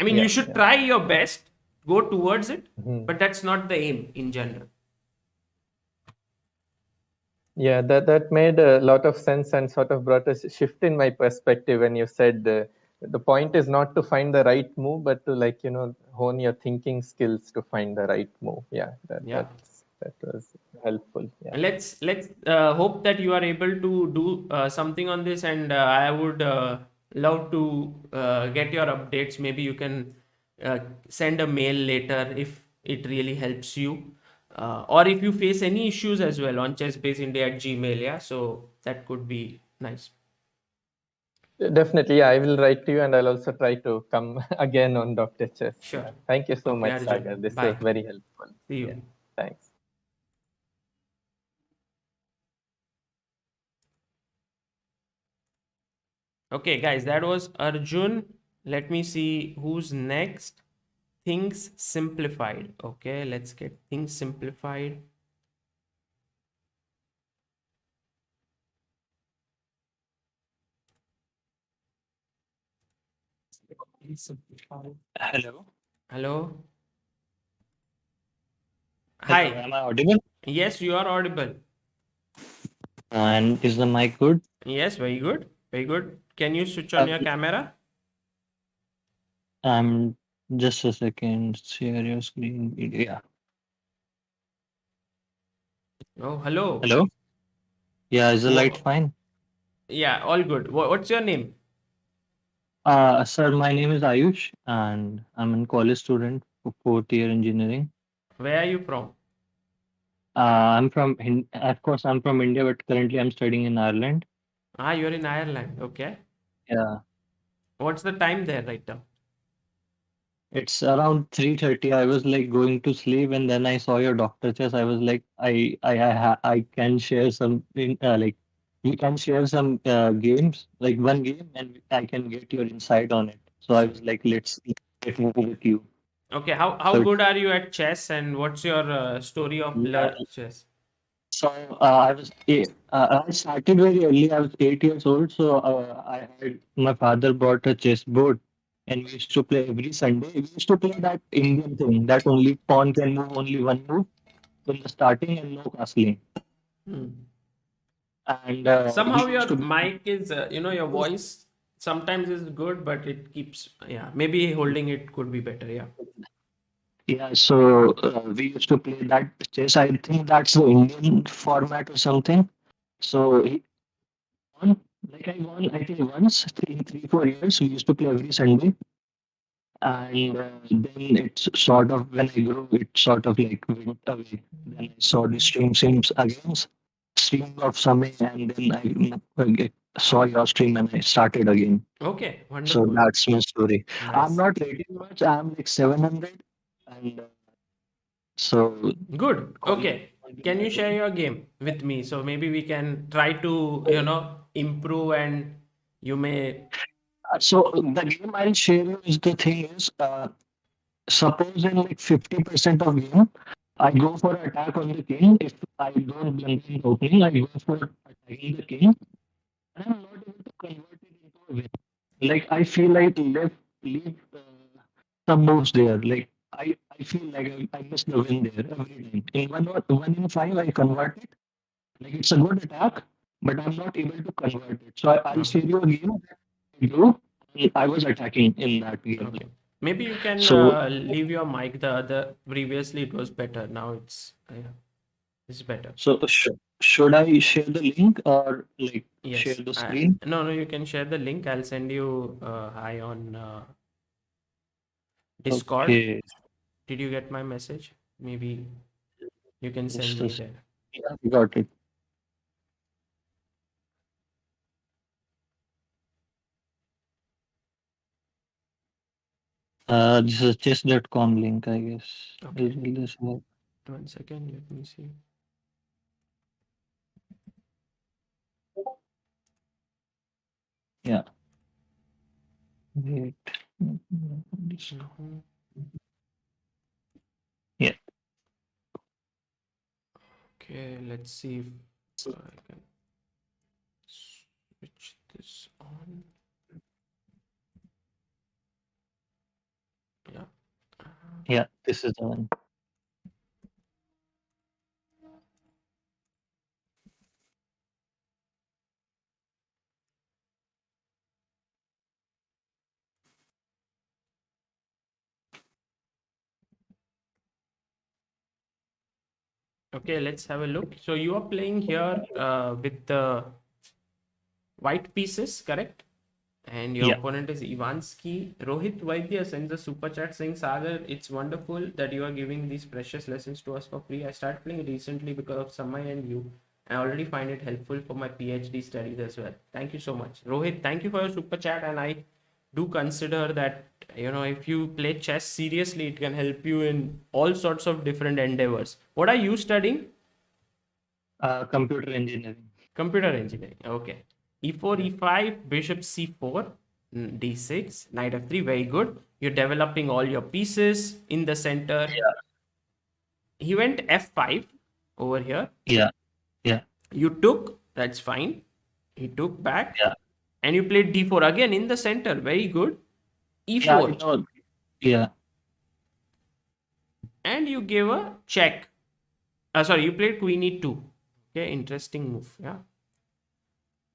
I mean, you should try your best, go towards it, but that's not the aim in general. Yeah, that made a lot of sense and sort of brought a shift in my perspective when you said the point is not to find the right move, but to, like, hone your thinking skills to find the right move. Yeah, Yeah. that was helpful. Yeah. Let's hope that you are able to do something on this, and I would love to get your updates. Maybe you can send a mail later if it really helps you, or if you face any issues as well on chessbaseindia@gmail. Yeah, so that could be nice. Definitely, yeah, I will write to you, and I'll also try to come again on Dr. Chess. Sure. Yeah. Thank you so Okay, much, Arjun. Sagar. This Bye. was very helpful. See you. Yeah, thanks. Okay, guys, that was Arjun. Let me see who's next. Things simplified. Okay, let's get things simplified. Hello. Hello. Hello. Hi. Am I audible? Yes, you are audible. And is the mic good? Yes, very good. Very good. Can you switch on your Um, camera? I'm just a second. Share your screen. Yeah. Oh, hello. Hello. Yeah, is the light Wha- fine? Yeah, all good. What's your name? Sir, my name is Ayush, and I'm a college student for fourth year engineering. Where are you from? Of course, I'm from India, but currently I'm studying in Ireland. Ah, you're in Ireland. Okay. Yeah. What's the time there right now? It's around 3:30. I was like going to sleep, and then I saw your Dr. Chess. I was like, I can share something, like we can share some games, like one game, and I can get your insight on it. So I was like, let's get move with you. Okay, how So good are you at chess, and what's your story of yeah, learn chess? so I started very early. I was 8 years old. So I had my father brought a chessboard, and we used to play every Sunday. We used to play that Indian thing that only pawn can move only one move in the starting and no castling. Hmm. And we Somehow used your to mic is, your voice sometimes is good, but it keeps, yeah, maybe holding it could be better. Yeah. yeah, so we used to play that chess. I think that's the Indian format or something. So he won, like I won, I think once in 3 4 years. We used to play every Sunday, and then it's sort of when I grew, it sort of like went away. Then I saw the streams again, stream of Samay, and then saw your stream and I started again. Okay, So wonderful. that's my story. I'm Nice. not rating much. I'm like 700, and so Good. only Okay. Can you share your game with me? So maybe we can try to, improve and you may. so the game I'll share you is the thing is suppose in like 50% of game I go for attack on the king. If I don't blunder in the opening, I go for attacking the king, and I'm not able to convert it into a win. Like I feel like leave some moves there. Like I feel like I miss the win there every time. In 1 in 5, I convert it. Like it's a good attack, but I'm not able to convert it. So I'll Okay. share you a game that I do. I was attacking in that game. Okay. Maybe you can So leave your mic. The other previously it was better. Now yeah, it's better. should I share the link or like share Yes. the screen? No, you can share the link. I'll send you hi on Discord. Okay, Did you get my message? Maybe you can just send a me sec. there. Yeah, got it. This is chess.com link, I guess. Okay. Will this work? 1 second. Let me see. Yeah. Wait. Discord. Mhm. Yeah. Okay. Let's see if I can switch this on. Yeah. Yeah. This is the one. Okay, let's have a look. So you are playing here with the white pieces, correct? And your Yeah. opponent is Ivansky. Rohit Vaidya sends a super chat saying, Sagar, it's wonderful that you are giving these precious lessons to us for free. I started playing recently because of Samay and you. I already find it helpful for my PhD studies as well. Thank you so much. Rohit, thank you for your super chat. And I do consider that, if you play chess seriously, it can help you in all sorts of different endeavors. What are you studying? Computer engineering. Computer engineering. Okay. E4, Yeah. E5, bishop C4, D6, knight F3. Very good. You're developing all your pieces in the center. Yeah. He went F5 over here. Yeah. Yeah. You took, that's fine. He took back. Yeah. And you played D4 again in the center. Very good. Yeah. I E4. know. Yeah. And you gave a check. Sorry, you played Queen E2. Okay, interesting move. Yeah.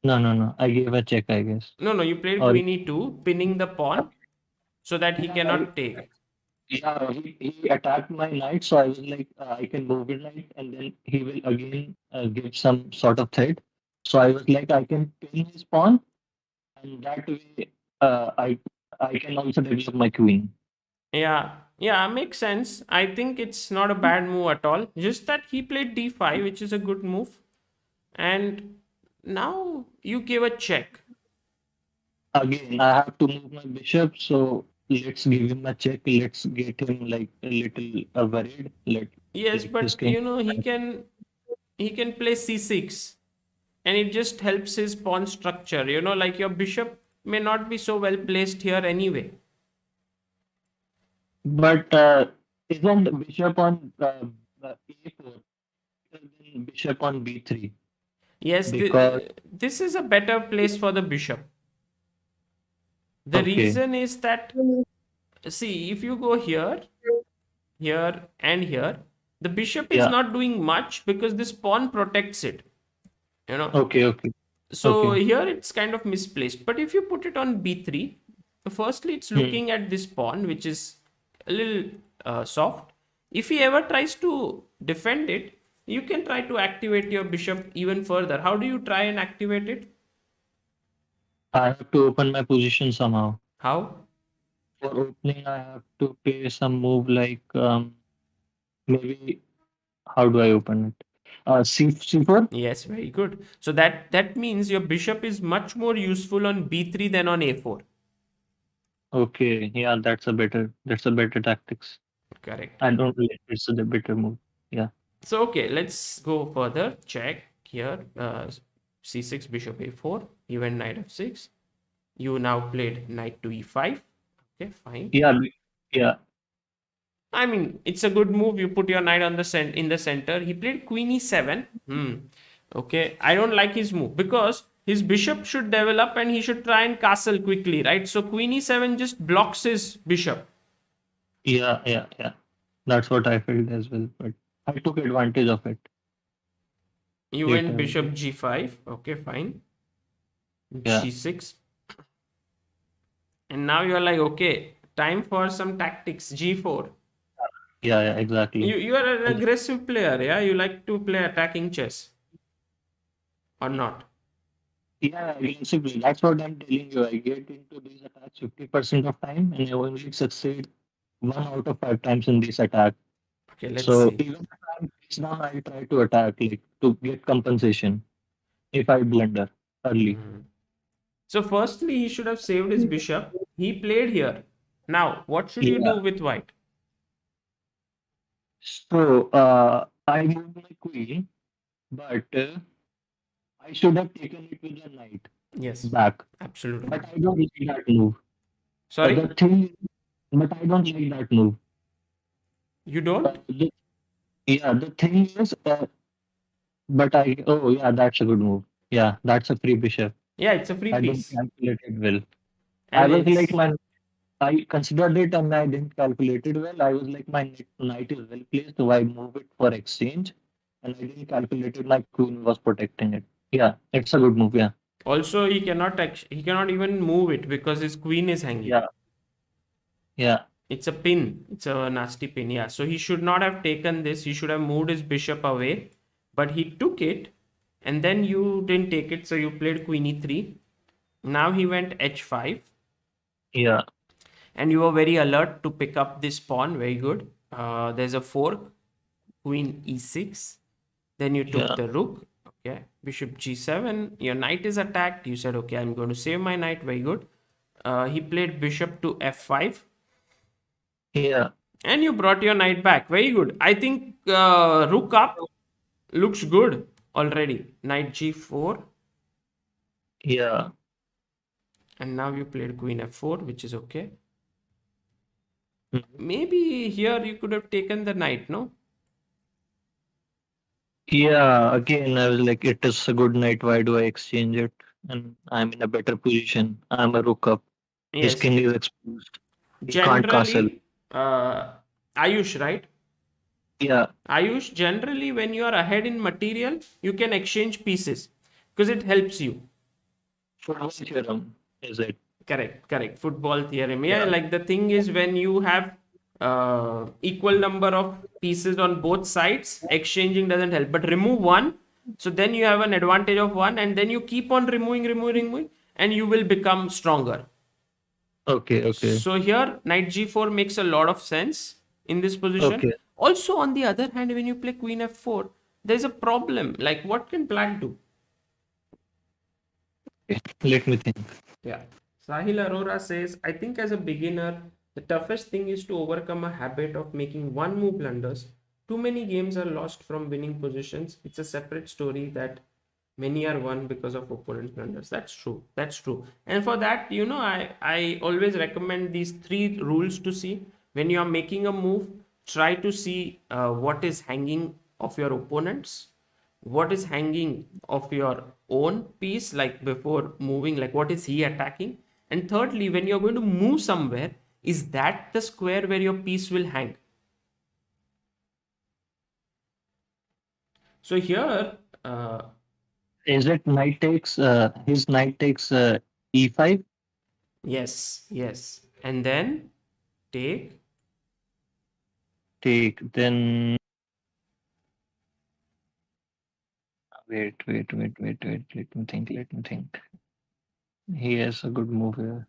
No. I gave a check, I guess. No, you played Or Queen E2, pinning the pawn so that he yeah, I, cannot take. yeah, he attacked my knight, so I was like, I can move it knight, and then he will again give some sort of threat. So I was like, I can pin his pawn, and that way, I can also develop my queen. Yeah, makes sense. I think it's not a bad move at all. Just that he played d5, which is a good move. And now you give a check. Again, I have to move my bishop, so let's give him a check. Let's get him like a little worried. Yes, Like his but king. he can play c6 and it just helps his pawn structure. Like your bishop may not be so well placed here anyway. But isn't bishop on a4 better than bishop on b3? Yes, Because this is a better place for the bishop. The okay, reason is that, see, if you go here, and here, the bishop is yeah, not doing much because this pawn protects it. you know. Okay. So Okay. here it's kind of misplaced. But if you put it on b3, firstly it's Hmm. looking at this pawn, which is a little soft. If he ever tries to defend it, you can try to activate your bishop even further. How do you try and activate it? I have to open my position somehow. How? For opening, I have to play some move like maybe how do I open it? C4? Yes, very good. So that means your bishop is much more useful on b3 than on a4. Okay, yeah, that's a better tactics. Correct. I don't really it's a better move. Yeah. So okay, let's go further. Check here. C6, bishop a4. He went knight f6. You now played knight to e5. Okay, fine. Yeah, yeah, I mean, it's a good move. You put your knight on the in the center. He played queen e7. Okay, I don't like his move because his bishop should develop and he should try and castle quickly, right? So queen e7 just blocks his bishop. yeah. That's what I felt as well, but I took advantage of it You went later. bishop g5. Okay, fine. Yeah, G6. And now you're like, okay, time for some tactics. G4. yeah, exactly. You are an aggressive player, yeah? You like to play attacking chess or not? Yeah, aggressively. That's what I'm telling you. I get into these attacks 50% of time and I only succeed 1 out of 5 times in this attack. Okay, let's So see. even if I'm face down, I try to attack like to get compensation if I blunder early. So firstly, he should have saved his bishop. He played here. Now, what should you Yeah. do with white? So I moved my queen, but I should have taken it with the knight Yes, back. absolutely. But I don't like that move. The Sorry, thing, but I don't like that move. you don't? Yeah, the thing is, oh yeah, that's a good move. Yeah, that's a free bishop. Yeah, it's a free I didn't piece. calculate it well. I And was like, it's I considered it and I didn't calculate it well. I was like, my knight is well placed, so I move it for exchange. And I didn't calculate it. My queen was protecting it. Yeah, it's a good move. Yeah, also he cannot even move it because his queen is hanging. yeah, yeah, It's a pin. It's a nasty pin. Yeah. So he should not have taken this. He should have moved his bishop away. But he took it. And then you didn't take it. So you played queen e3. Now he went h5. yeah, And you were very alert to pick up this pawn. Very good. There's a fork. Queen e6. Then you took yeah, the rook. Okay. Bishop g7. Your knight is attacked. You said, okay, I'm going to save my knight. Very good. He played bishop to f5. yeah, And you brought your knight back. Very good. I think rook up looks good already. Knight g4. yeah. And now you played queen f4, which is okay. Mhm. Maybe here you could have taken the knight, no? Yeah, again, I was like, it is a good knight. Why do I exchange it? And I'm in a better position. I'm a rook up. His Yes. king is exposed. He can't castle. Generally, Ayush, right? Yeah, Ayush, generally, when you are ahead in material, you can exchange pieces because it helps you. football theorem is it? Correct, correct. Football theorem. Yeah, Yeah, like the thing is when you have equal number of pieces on both sides, exchanging doesn't help. But remove one, so then you have an advantage of one, and then you keep on removing, and you will become stronger. okay, So here, knight g4 makes a lot of sense in this position. okay. Also, on the other hand, when you play queen f4, there's a problem. Like, what can black do? Okay. Let me think. Yeah. Sahil Arora says, I think as a beginner, the toughest thing is to overcome a habit of making one move blunders. Too many games are lost from winning positions. It's a separate story that many are won because of opponents' blunders. That's true. That's true. And for that, I always recommend these three rules to see. When you are making a move, try to see what is hanging of your opponents, what is hanging of your own piece, like before moving, like what is he attacking, and thirdly, when you're going to move somewhere, is that the square where your piece will hang? So here, Is it knight takes his knight takes e5? Yes, yes. And then take. Take then wait. Let me think. He has a good move here.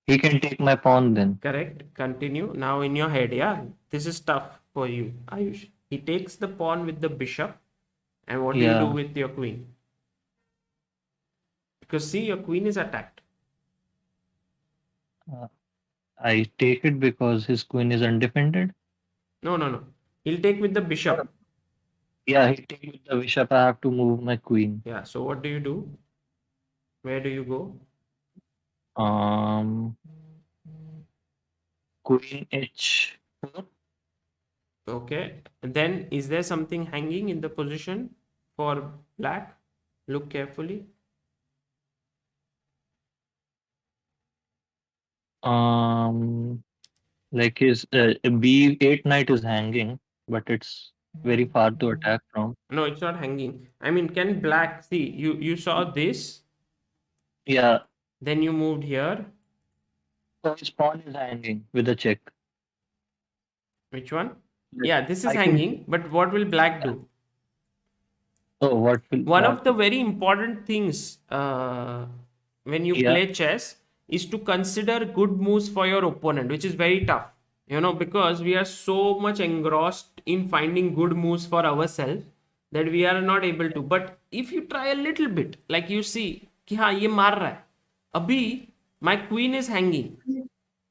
He can take my pawn then. Correct. Continue. Now in your head, yeah. This is tough for you, Ayush. He takes the pawn with the bishop. And what do you do Yeah. with your queen? Because see, your queen is attacked. Uh, I take it because his queen is undefended. No, no, no. He'll take with the No, no. bishop. Yeah, he take with the bishop. I have to move my queen. Yeah. So what do you do? Where do you go? Um, Queen h4. Okay. And then is there something hanging in the position for black? Look carefully. Um, like his b8 knight is hanging, but it's very far to attack from. No, it's not hanging. I mean, can black see? You saw this, Yeah, then you moved here. so his pawn is hanging with a check. Which one? Like, Yeah, this is I can. hanging, but what will black Yeah. do? Oh, what will One black? of the very important things when you Yeah, play chess is to consider good moves for your opponent, which is very tough. Because we are so much engrossed in finding good moves for ourselves that we are not able to. But if you try a little bit, like you see, कि हाँ ये मार रहा है, अभी my queen is hanging,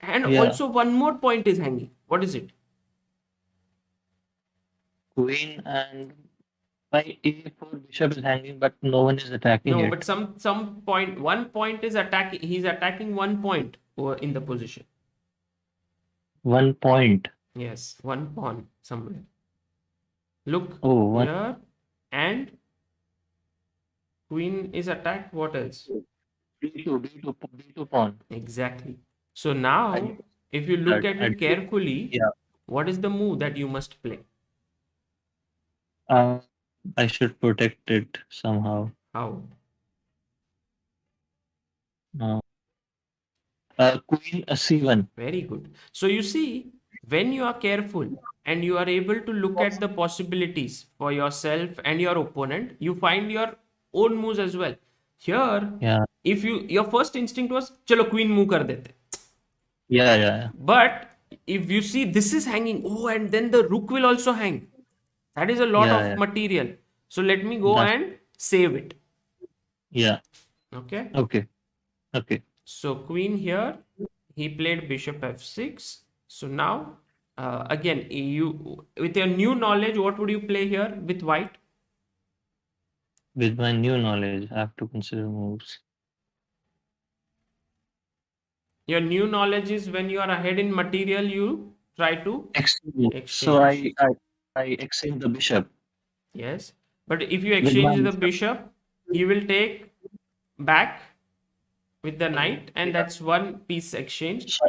and yeah. also one more point is hanging. What is it? Queen and my a4 bishop is hanging, but no one is attacking No, it. but some point, one point is attacking. He's attacking one point in the position. 1 point. Yes, one pawn somewhere. Look Oh, one. here, and queen is attacked. What else? D2 pawn. Exactly. So I now, if you look that. at it carefully, Yeah. what is the move that you must play? Uh, I should protect it somehow. How? Uh, Queen c1. Very good. So you see, when you are careful and you are able to look at the possibilities for yourself and your opponent, you find your own moves as well. Here, Yeah, if your first instinct was, chalo queen move kar dete. yeah. But if you see this is hanging, oh, and then the rook will also hang. That is a lot Yeah, of yeah. material. So let me go That's and save it. yeah. Okay. Okay, okay. So queen here, he played bishop f6. So now, again, you with your new knowledge, what would you play here with white? With my new knowledge, I have to consider moves. Your new knowledge is when you are ahead in material, you try to Exchange. So exchange. I exchange the bishop Yes. But if you with my exchange the bishop. bishop, he will take back with the knight, and Yeah. that's one piece exchanged. So,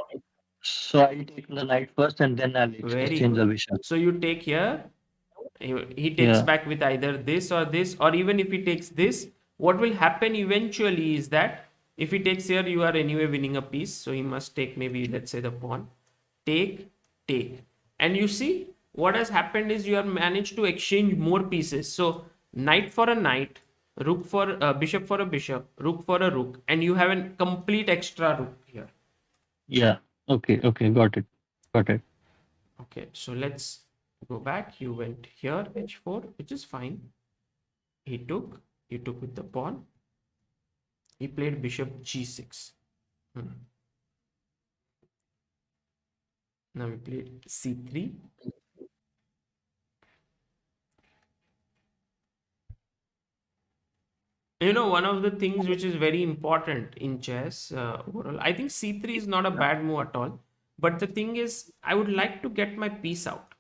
so I'll take the knight first, and then I'll Very exchange the good. bishop. So you take here, he takes Yeah, back with either this, or even if he takes this, what will happen eventually is that if he takes here, you are anyway winning a piece. So he must take, maybe, let's say, the pawn. Take, take. And you see, what has happened is you have managed to exchange more pieces. So knight for a knight, rook for bishop for a bishop, rook for a rook, and you have a complete extra rook here. yeah. Okay. Got it. Okay, so let's go back. You went here, h4, which is fine. He took, you took with the pawn. He played bishop g6. Now we played c3. One of the things which is very important in chess overall, I think c3 is not a bad move at all. But the thing is, I would like to get my piece out.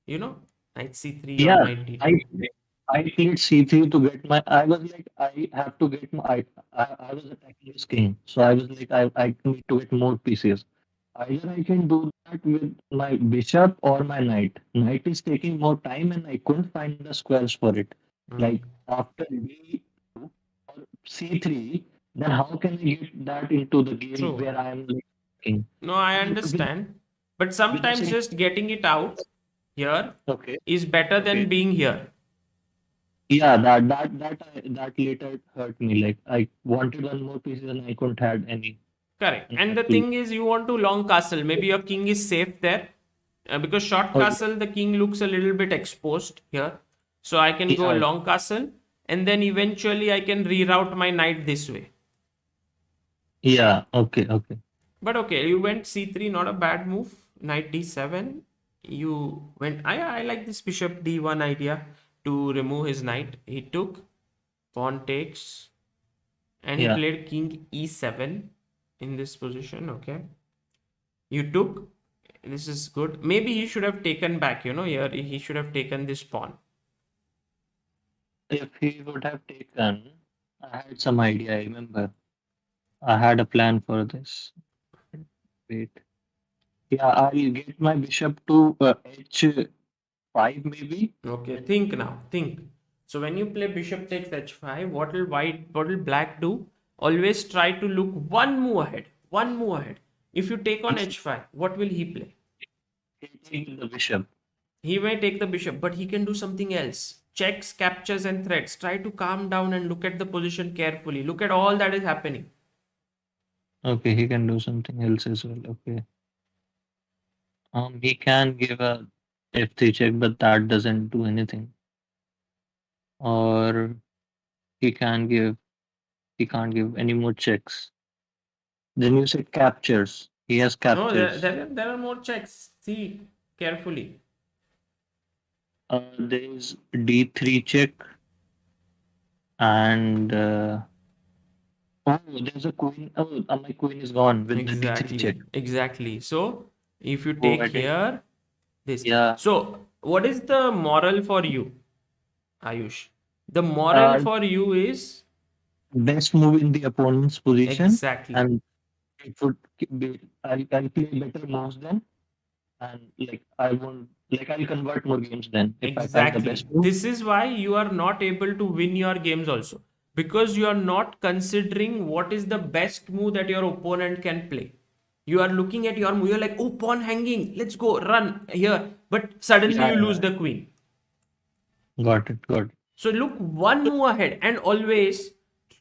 Knight c3 or Yeah, knight I d2. I played c3 to get my. I was like, I have to get my. I was attacking his king, so I was like, I need to get more pieces. either I can do that with my bishop or my knight. Knight is taking more time, and I couldn't find the squares for it. Mm. Like after b2 or c3, then how can I get that into the game True. where I am like king? No, I With, understand. But with the sometimes same. just getting it out here Okay. is better than Okay. being here. Yeah, that later hurt me. Like I wanted one more piece and I couldn't had any, Correct. and I And had the to. thing is, you want to long castle. Maybe your king is safe there. Because short Oh castle, the king looks a little bit exposed here. So I can go yeah, long castle. And then eventually I can reroute my knight this way. yeah. Okay, okay. But okay, you went c3, not a bad move. Knight d7. You went. I like this bishop d1 idea to remove his knight. He took, pawn takes, and he Yeah. played king e7 in this position. Okay, you took. This is good. Maybe he should have taken back. Here he should have taken this pawn. If he would have taken, I had some idea. I remember. I had a plan for this. Wait. Yeah, I'll get my bishop to h5 maybe. Okay, think now. Think. So when you play bishop takes h5, what will black do? Always try to look one move ahead. One move ahead. If you take on He's h5, what will he play? taking the bishop. He may take the bishop, but he can do something else. Checks, captures, and threats. Try to calm down and look at the position carefully. Look at all that is happening. Okay, he can do something else as well. Okay. He can give a f3 check, but that doesn't do anything. Or he can give he can't give any more checks. Then you said captures. He has No, captures. there are more checks. See carefully. There's d3 check and oh, there's a queen. Oh, my queen is gone with the d3 check. Exactly. So if you Oh, take I think here, this. yeah. So what is the moral for you, Ayush? The moral Uh, for you is Best move in the opponent's position, exactly. and it would be. I'll play better moves then, and like I won't like I'll convert more games then if I find the best Exactly. move. This is why you are not able to win your games also. Because you are not considering what is the best move that your opponent can play. You are looking at your move, you're like, oh, pawn hanging, let's go, run here. But suddenly Yeah, you lose the queen. got it, got it. So look one move ahead and always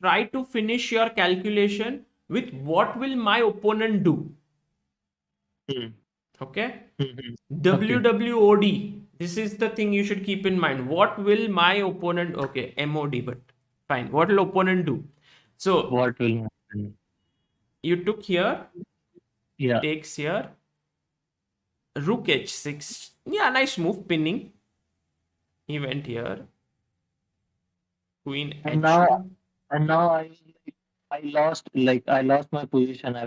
try to finish your calculation with what will my opponent do. Hmm. Okay? Hmm. Okay, WWOD. This is the thing you should keep in mind. What will my opponent? Okay, MOD, but fine. What will opponent do? So what will happen? you took here, Yeah, takes here, rook h6. Yeah, nice move, pinning. He went here, queen and now h2. and now I lost my position. I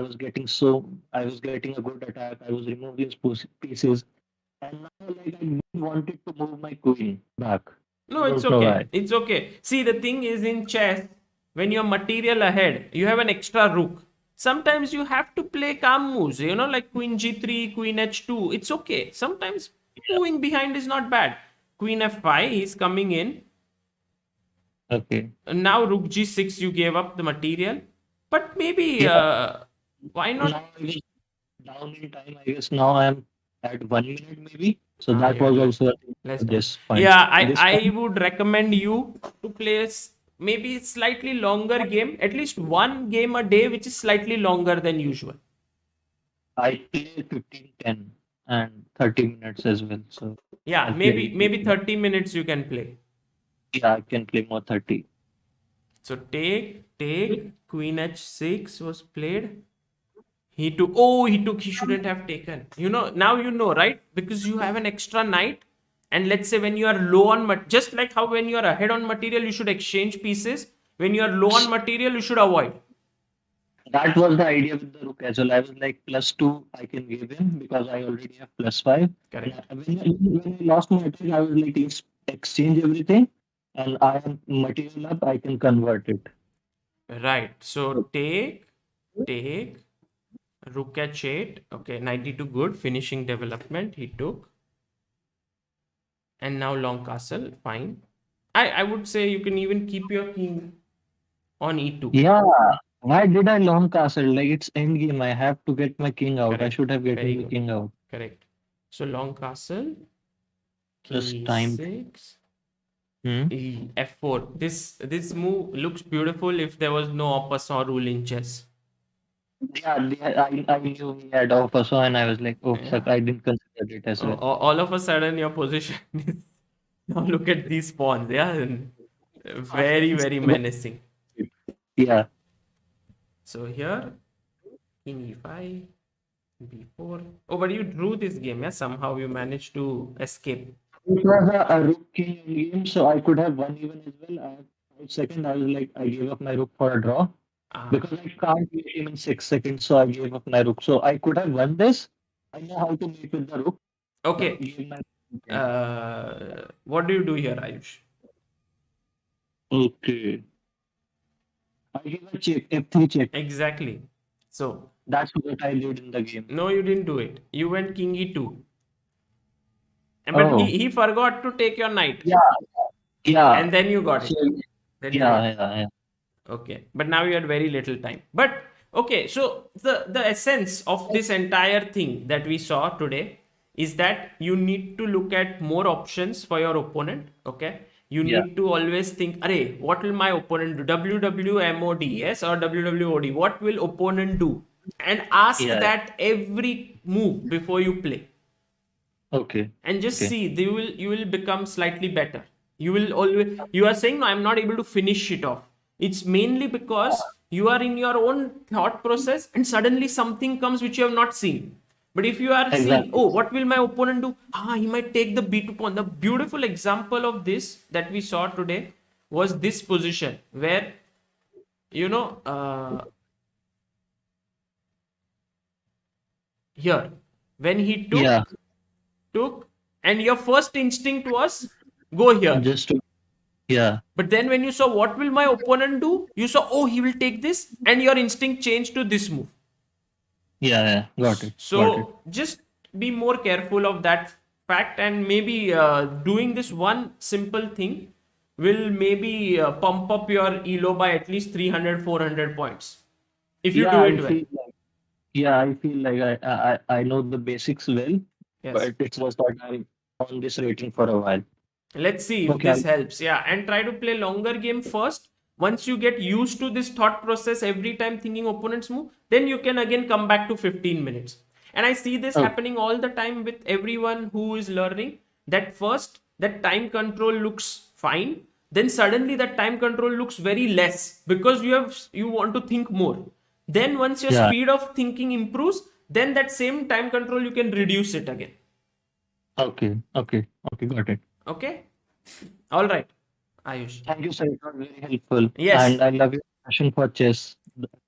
was getting so I was getting a good attack. I was removing pieces, and now like I wanted to move my queen back. No, I it's don't know okay. why. It's okay. See, the thing is in chess, when you're material ahead, you have an extra rook. Sometimes you have to play calm moves, like queen g3, queen h2. It's okay. Sometimes Yeah. moving behind is not bad. Queen f5, he's coming in. Okay. And now rook g6, you gave up the material. But maybe, Yeah. why not? Now I was down in time. I guess now I'm at 1 minute maybe. So Ah, that you're was also a thing less for time. this point. Yeah, This I point would recommend you to play maybe slightly longer game, at least one game a day, which is slightly longer than usual. I play 15, 10, and 30 minutes as well. So Yeah, I'll maybe 30 minutes you can play. yeah, I can play more 30. So take, queen h6 was played. He shouldn't have taken. Now you know, right? Because you have an extra knight. And let's say when you are low on, just like how when you are ahead on material, you should exchange pieces. When you are low on material, you should avoid. That was the idea with the rook as well. I was like +2 I can give him because I already have +5. And Correct. when I lost my attack, I was like, let's exchange everything and I am material up, I can convert it. Right. So take, Rook h8. Okay, knight d2, good. Finishing development, he took. And now long castle, fine. I would say you can even keep your king on e2. Yeah. Why did I long castle? Like it's endgame. I have to get my king out. I Correct. should have Very gotten the good. king out. Correct. So long castle, king Just time. e6, Hmm? f4. This move looks beautiful if there was no Opasan rule in chess. I knew he had offer, so and I was like, oh, Yeah. fuck, I didn't consider it as well. All of a sudden, your position is now look at these pawns. Yeah, and very, very menacing. Yeah. So here, king e5, b4. Oh, but you drew this game, yeah? Somehow you managed to escape. It was a rook king game, so I could have won even as well. At 5 seconds, I was like, I gave up my rook for a draw Ah, because I can't beat him in 6 seconds, so I gave up my rook. So I could have won this. I know how to mate with the rook, but I okay. gave my rook. What do you do here, Ayush? Okay. I gave a check, F3 check. Exactly. So, That's what I did in the game. no, you didn't do it. You went king e2. But Oh, he forgot to take your knight. yeah, yeah. And then you got it. So, Then you got it. yeah. Okay, but now you had very little time. But okay, so the essence of this entire thing that we saw today is that you need to look at more options for your opponent. Okay, you Yeah. need to always think, "Arey, what will my opponent do? WWMOD, yes, or WWOD? What will opponent do?" And ask Yeah. that every move before you play, Okay. and just Okay. see you will become slightly better. You will always, you are saying, no, I'm not able to finish it off. It's mainly because you are in your own thought process and suddenly something comes which you have not seen. But if you are seeing, Exactly. oh, what will my opponent do? He might take the b2 pawn. The beautiful example of this that we saw today was this position where, you know, here when he Yeah. took, and your first instinct was go here. Just to, yeah. But then when you saw what will my opponent do, you saw, oh, he will take this, and your instinct changed to this move. Yeah. Got it. So just be more careful of that fact, and maybe doing this one simple thing will maybe pump up your elo by at least 300, 400 points if you Yeah, do I it well. feel like I feel like I know the basics well, Yes. but it's just that I'm on this rating for a while. Let's see if Okay, this helps. Yeah, and try to play longer game first. Once you get used to this thought process every time thinking opponent's move, then you can again come back to 15 minutes. And I see this Oh, happening all the time with everyone who is learning. That first, that time control looks fine. Then suddenly that time control looks very less because you want to think more. Then once your yeah. speed of thinking improves, then that same time control you can reduce it again. Okay. Got it. Okay? All right, Ayush. Thank you, sir. It was very helpful. Yes. And I love your passion for chess,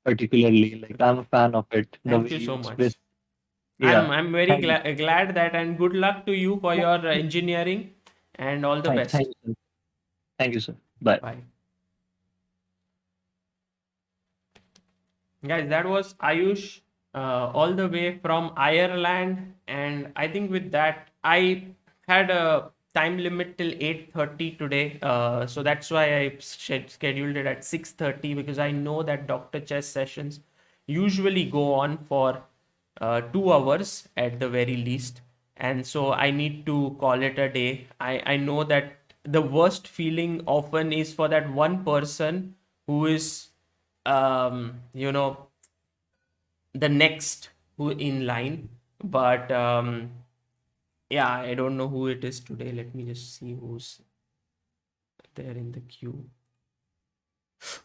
particularly. Like I'm a fan of it. The Thank way you so you much. express. Yeah. I'm very Thank you. glad that, and good luck to you for your engineering, and all the Thank best. you, sir. Thank you, sir. Bye. Bye. Guys, that was Ayush, all the way from Ireland, and I think with that I had a time limit till 8:30 today, so that's why I scheduled it at 6:30, because I know that Dr. Chess sessions usually go on for 2 hours at the very least, and so I need to call it a day. I know that the worst feeling often is for that one person who is you know, the next who in line, but yeah, I don't know who it is today. Let me just see who's there in the queue.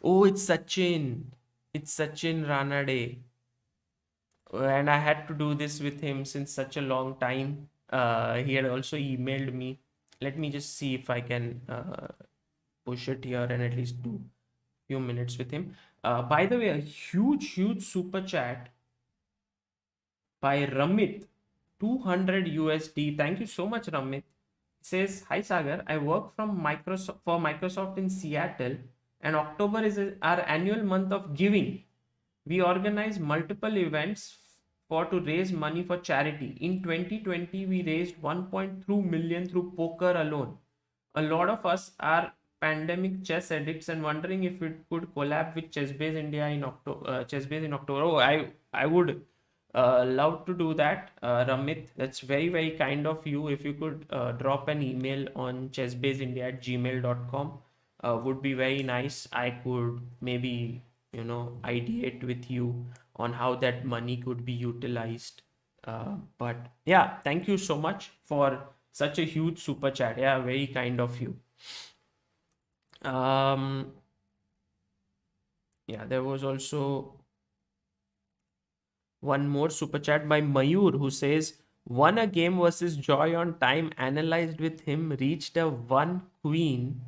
Oh, it's Sachin Ranade, and I had to do this with him since such a long time. He had also emailed me. Let me just see if I can push it here and at least do few minutes with him. By the way, a huge super chat by Ramit, 200 USD. Thank you so much, Ramit. It says, hi Sagar, I work from Microsoft in Seattle, and October is our annual month of giving. We organize multiple events for to raise money for charity. In 2020, we raised 1.2 million through poker alone. A lot of us are pandemic chess addicts and wondering if it could collab with Chessbase India in October. Chessbase in October. Oh, I would love to do that, Ramit. That's very very kind of you. If you could drop an email on chessbaseindia@gmail.com, would be very nice. I could maybe ideate with you on how that money could be utilized. But yeah, thank you so much for such a huge super chat. Yeah, very kind of you. Yeah, there was also one more super chat by Mayur who says, won a game versus Joy on time, analyzed with him, reached a one queen,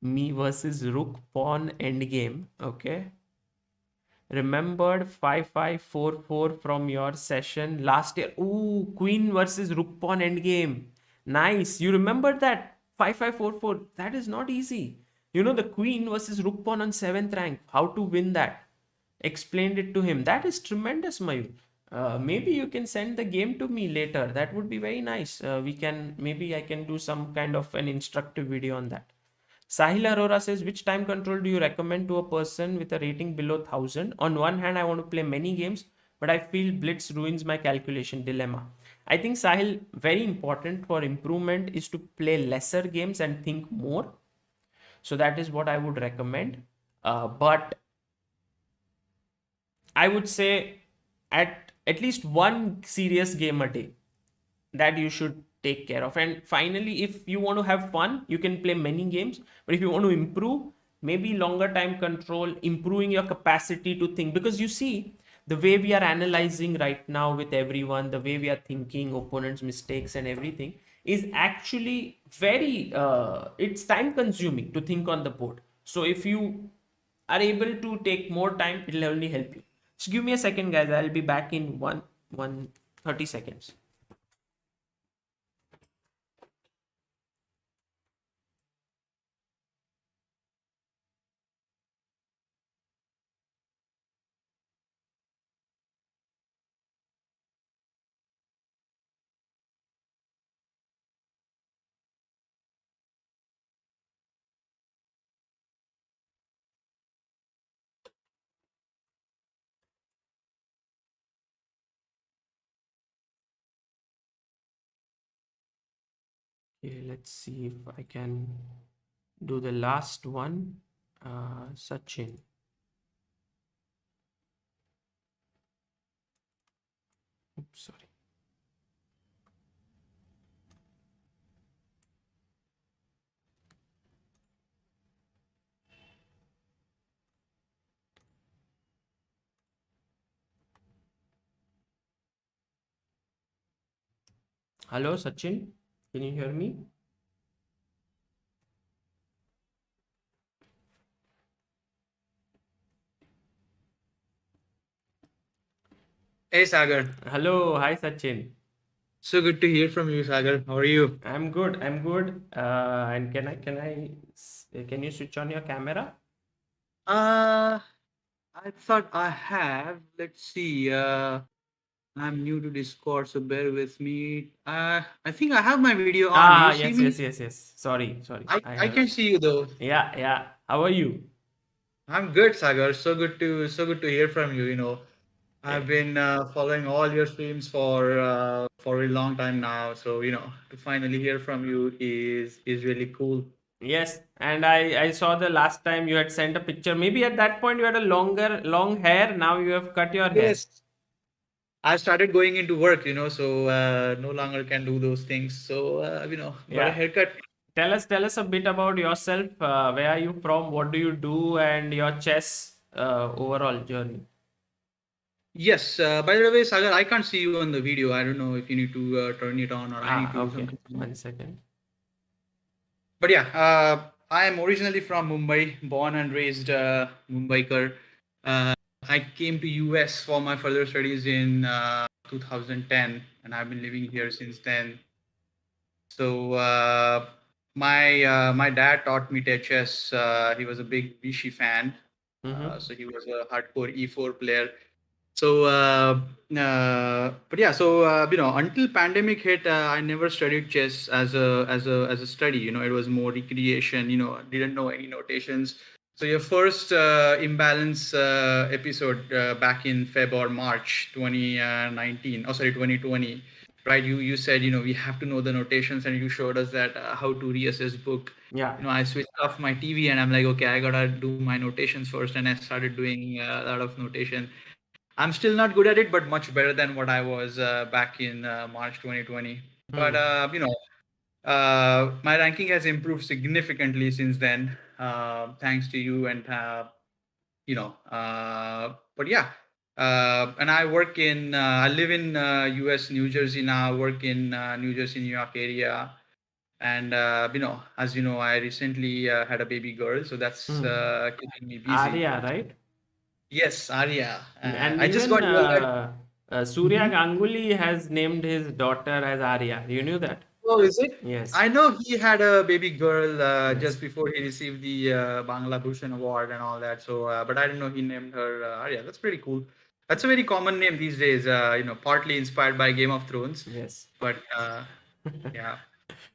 me versus Rook Pawn endgame. Okay. Remembered 5544 from your session last year. Ooh, Queen versus Rook Pawn endgame. Nice. You remembered that? 5544. That is not easy. The Queen versus Rook Pawn on 7th rank. How to win that? Explained it to him. That is tremendous, Mayur. Maybe you can send the game to me later. That would be very nice. Maybe I can do some kind of an instructive video on that. Sahil Arora says, which time control do you recommend to a person with a rating below 1000? On one hand, I want to play many games, but I feel Blitz ruins my calculation dilemma. I think, Sahil, very important for improvement is to play lesser games and think more. So that is what I would recommend. But I would say at least one serious game a day that you should take care of. And finally, if you want to have fun, you can play many games. But if you want to improve, maybe longer time control, improving your capacity to think. Because you see, the way we are analyzing right now with everyone, the way we are thinking, opponents' mistakes and everything is actually very, it's time consuming to think on the board. So if you are able to take more time, it will only help you. So give me a second, guys. I'll be back in 30 seconds. Okay, let's see if I can do the last one. Sachin. Oops, sorry. Hello, Sachin. Can you hear me? Hey Sagar, Hello, hi, Sachin. so good to hear from you, Sagar. How are you? I'm good. I'm good. And can you switch on your camera? Uh, I thought I have. Let's see. I'm new to Discord, so bear with me. I think I have my video on. Do you see Yes, me? yes, yes, yes. Sorry, sorry. I can see you though. Yeah, yeah. How are you? I'm good, Sagar. So good to hear from you. I've Eh, been following all your streams for a long time now. So to finally hear from you is really cool. Yes, and I saw the last time you had sent a picture. Maybe at that point you had a long hair. Now you have cut your hair. Yes, I started going into work, so no longer can do those things. So got a Yeah. haircut. Tell us a bit about yourself. Where are you from? What do you do? And your chess overall journey. Yes. By the way, Sagar, I can't see you on the video. I don't know if you need to turn it on or I need to do Okay. something. 1 second. But yeah, I am originally from Mumbai, born and raised Mumbaiker. I came to US for my further studies in 2010, and I've been living here since then. So my dad taught me chess. He was a big Vichy fan, Mm-hmm. so he was a hardcore E4 player. So, but yeah, so until pandemic hit, I never studied chess as a study. It was more recreation. Didn't know any notations. So your first imbalance episode back in Feb or March 2019, oh sorry, 2020, right? You said we have to know the notations, and you showed us that how to reassess book. Yeah. I switched off my TV and I'm like, okay, I gotta do my notations first, and I started doing a lot of notation. I'm still not good at it, but much better than what I was back in March 2020. But my ranking has improved significantly since then, thanks to you. And but yeah, and I work in, I live in U.S. New Jersey now. I work in New Jersey, New York area, and as you know, I recently had a baby girl, so that's keeping me busy. Arya, right? Yes, Arya. And I just even got told that. Surya Ganguly has named his daughter as Arya. You knew that? Oh, is it? Yes. I know he had a baby girl Yes. just before he received the Bangla Bhushan Award and all that. So, but I didn't know he named her Arya. That's pretty cool. That's a very common name these days. Partly inspired by Game of Thrones. Yes. But yeah.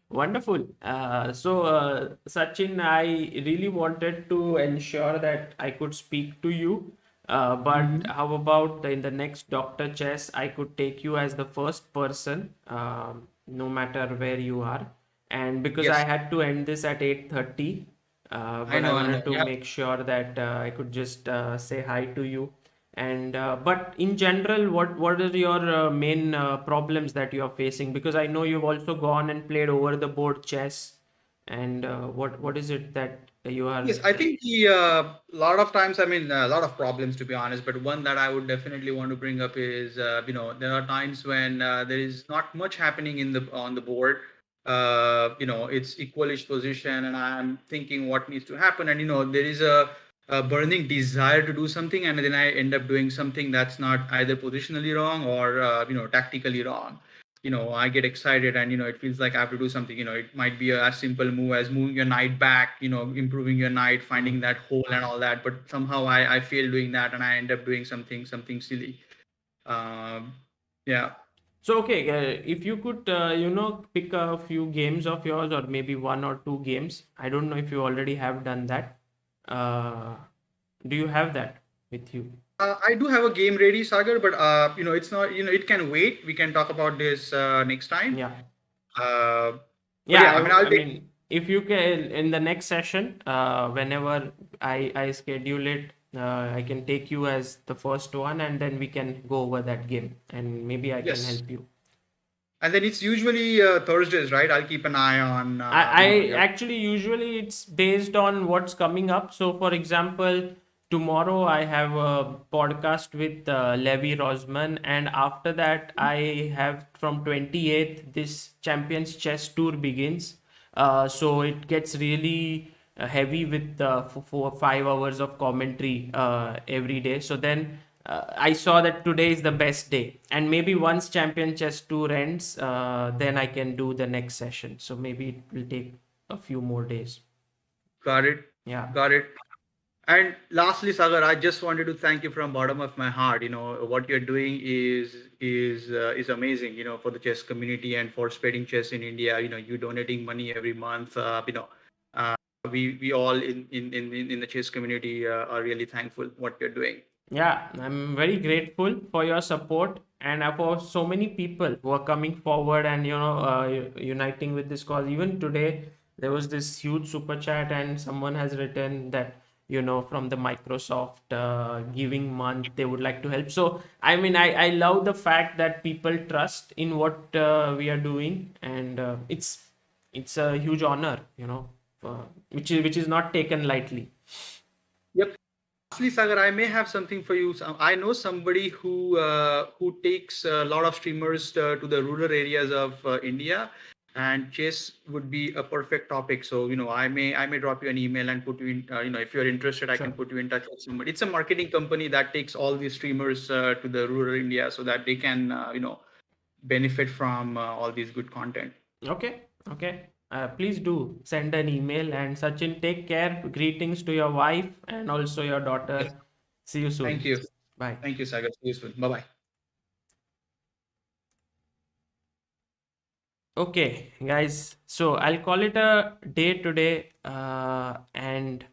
Wonderful. Sachin, I really wanted to ensure that I could speak to you. But how about in the next Dr. Chess, I could take you as the first person, no matter where you are. And because I Yes. had to end this at 8:30, but I I know. wanted to Yeah. make sure that I could just say hi to you. And but in general, what are your main problems that you are facing? Because I know you've also gone and played over the board chess. And what is it that you are? Yes, I think the lot of times, I mean, a lot of problems to be honest, but one that I would definitely want to bring up is, there are times when there is not much happening in the on the board. It's equalish position, and I'm thinking what needs to happen, and there is a burning desire to do something, and then I end up doing something that's not either positionally wrong or tactically wrong. I get excited, and it feels like I have to do something. It might be a as simple move as moving your knight back, improving your knight, finding that hole and all that, but somehow I fail doing that, and I end up doing something silly. um yeah. So okay, if you could pick a few games of yours, or maybe one or two games. I don't know if you already have done that. Uh, do you have that with you? I do have a game ready, Sagar, but it's not, it can wait. We can talk about this next time. Yeah. uh but Yeah, yeah, I mean, I'll I take. mean, if you can in the next session, whenever I schedule it, I can take you as the first one, and then we can go over that game, and maybe I can Yes, help you. and then it's usually Thursdays, right? I'll keep an eye on I your. actually usually it's based on what's coming up. So, for example, tomorrow I have a podcast with Levi Rosman, and after that I have from 28th this Champions Chess Tour begins. So it gets really heavy with 4 5 hours of commentary every day. So then I saw that today is the best day, and maybe once Champion Chess Tour ends, then I can do the next session. So maybe it will take a few more days. Got it. Yeah. Got it. And lastly, Sagar, I just wanted to thank you from bottom of my heart. What you're doing is amazing. For the chess community and for spreading chess in India. You donating money every month. Uh, we all in the chess community are really thankful what you're doing. Yeah, I'm very grateful for your support, and for so many people who are coming forward and uniting with this cause. Even today, there was this huge super chat, and someone has written that from the Microsoft giving month they would like to help. So I mean, I love the fact that people trust in what we are doing, and it's a huge honor, which is not taken lightly. Yep. Lastly, Sagar, I may have something for you. I know somebody who takes a lot of streamers to the rural areas of India, and chess would be a perfect topic. So I may drop you an email and put you in. If you're interested, I Sure. can put you in touch with somebody. It's a marketing company that takes all these streamers to the rural India so that they can benefit from all these good content. Okay, okay. Please do send an email, and Sachin, take care. Greetings to your wife and also your daughter. Yes. See you Thank soon. you. Bye. Thank you, Sagar. See you soon. Bye bye. Okay, guys. So I'll call it a day today, and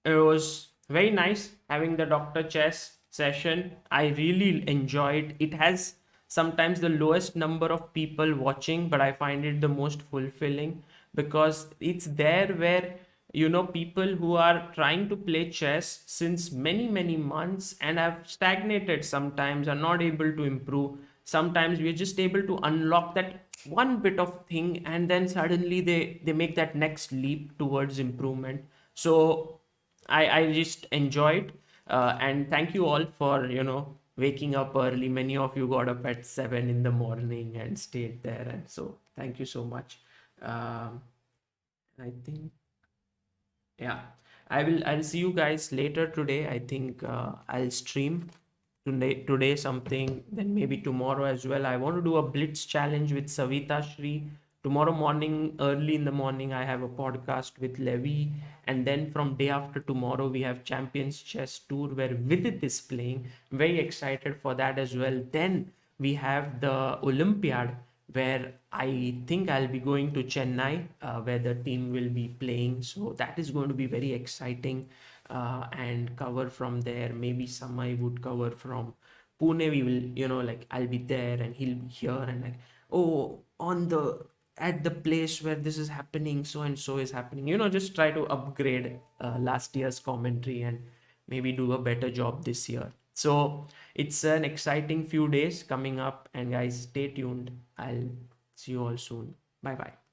it was very nice having the Dr. Chess session. I really enjoyed it. Has sometimes the lowest number of people watching, but I find it the most fulfilling because it's there where people who are trying to play chess since many months and have stagnated sometimes are not able to improve. Sometimes we're just able to unlock that one bit of thing, and then suddenly they make that next leap towards improvement. So I just enjoyed, and thank you all for waking up early. Many of you got up at 7 in the morning and stayed there, and so thank you so much. Um, I think, yeah, I'll see you guys later today. I think I'll stream today something, then maybe tomorrow as well. I want to do a blitz challenge with Savita Shri. Tomorrow morning, early in the morning, I have a podcast with Levi, and then from day after tomorrow, we have Champions Chess Tour where Vidit is playing. Very excited for that as well. Then we have the Olympiad where I think I'll be going to Chennai, where the team will be playing. So that is going to be very exciting, and cover from there. Maybe Samai would cover from Pune. We will, like I'll be there and he'll be here, and like, oh, at the place where this is happening, so and so is happening. Just try to upgrade last year's commentary and maybe do a better job this year. So it's an exciting few days coming up, and guys, stay tuned. I'll see you all soon. Bye bye.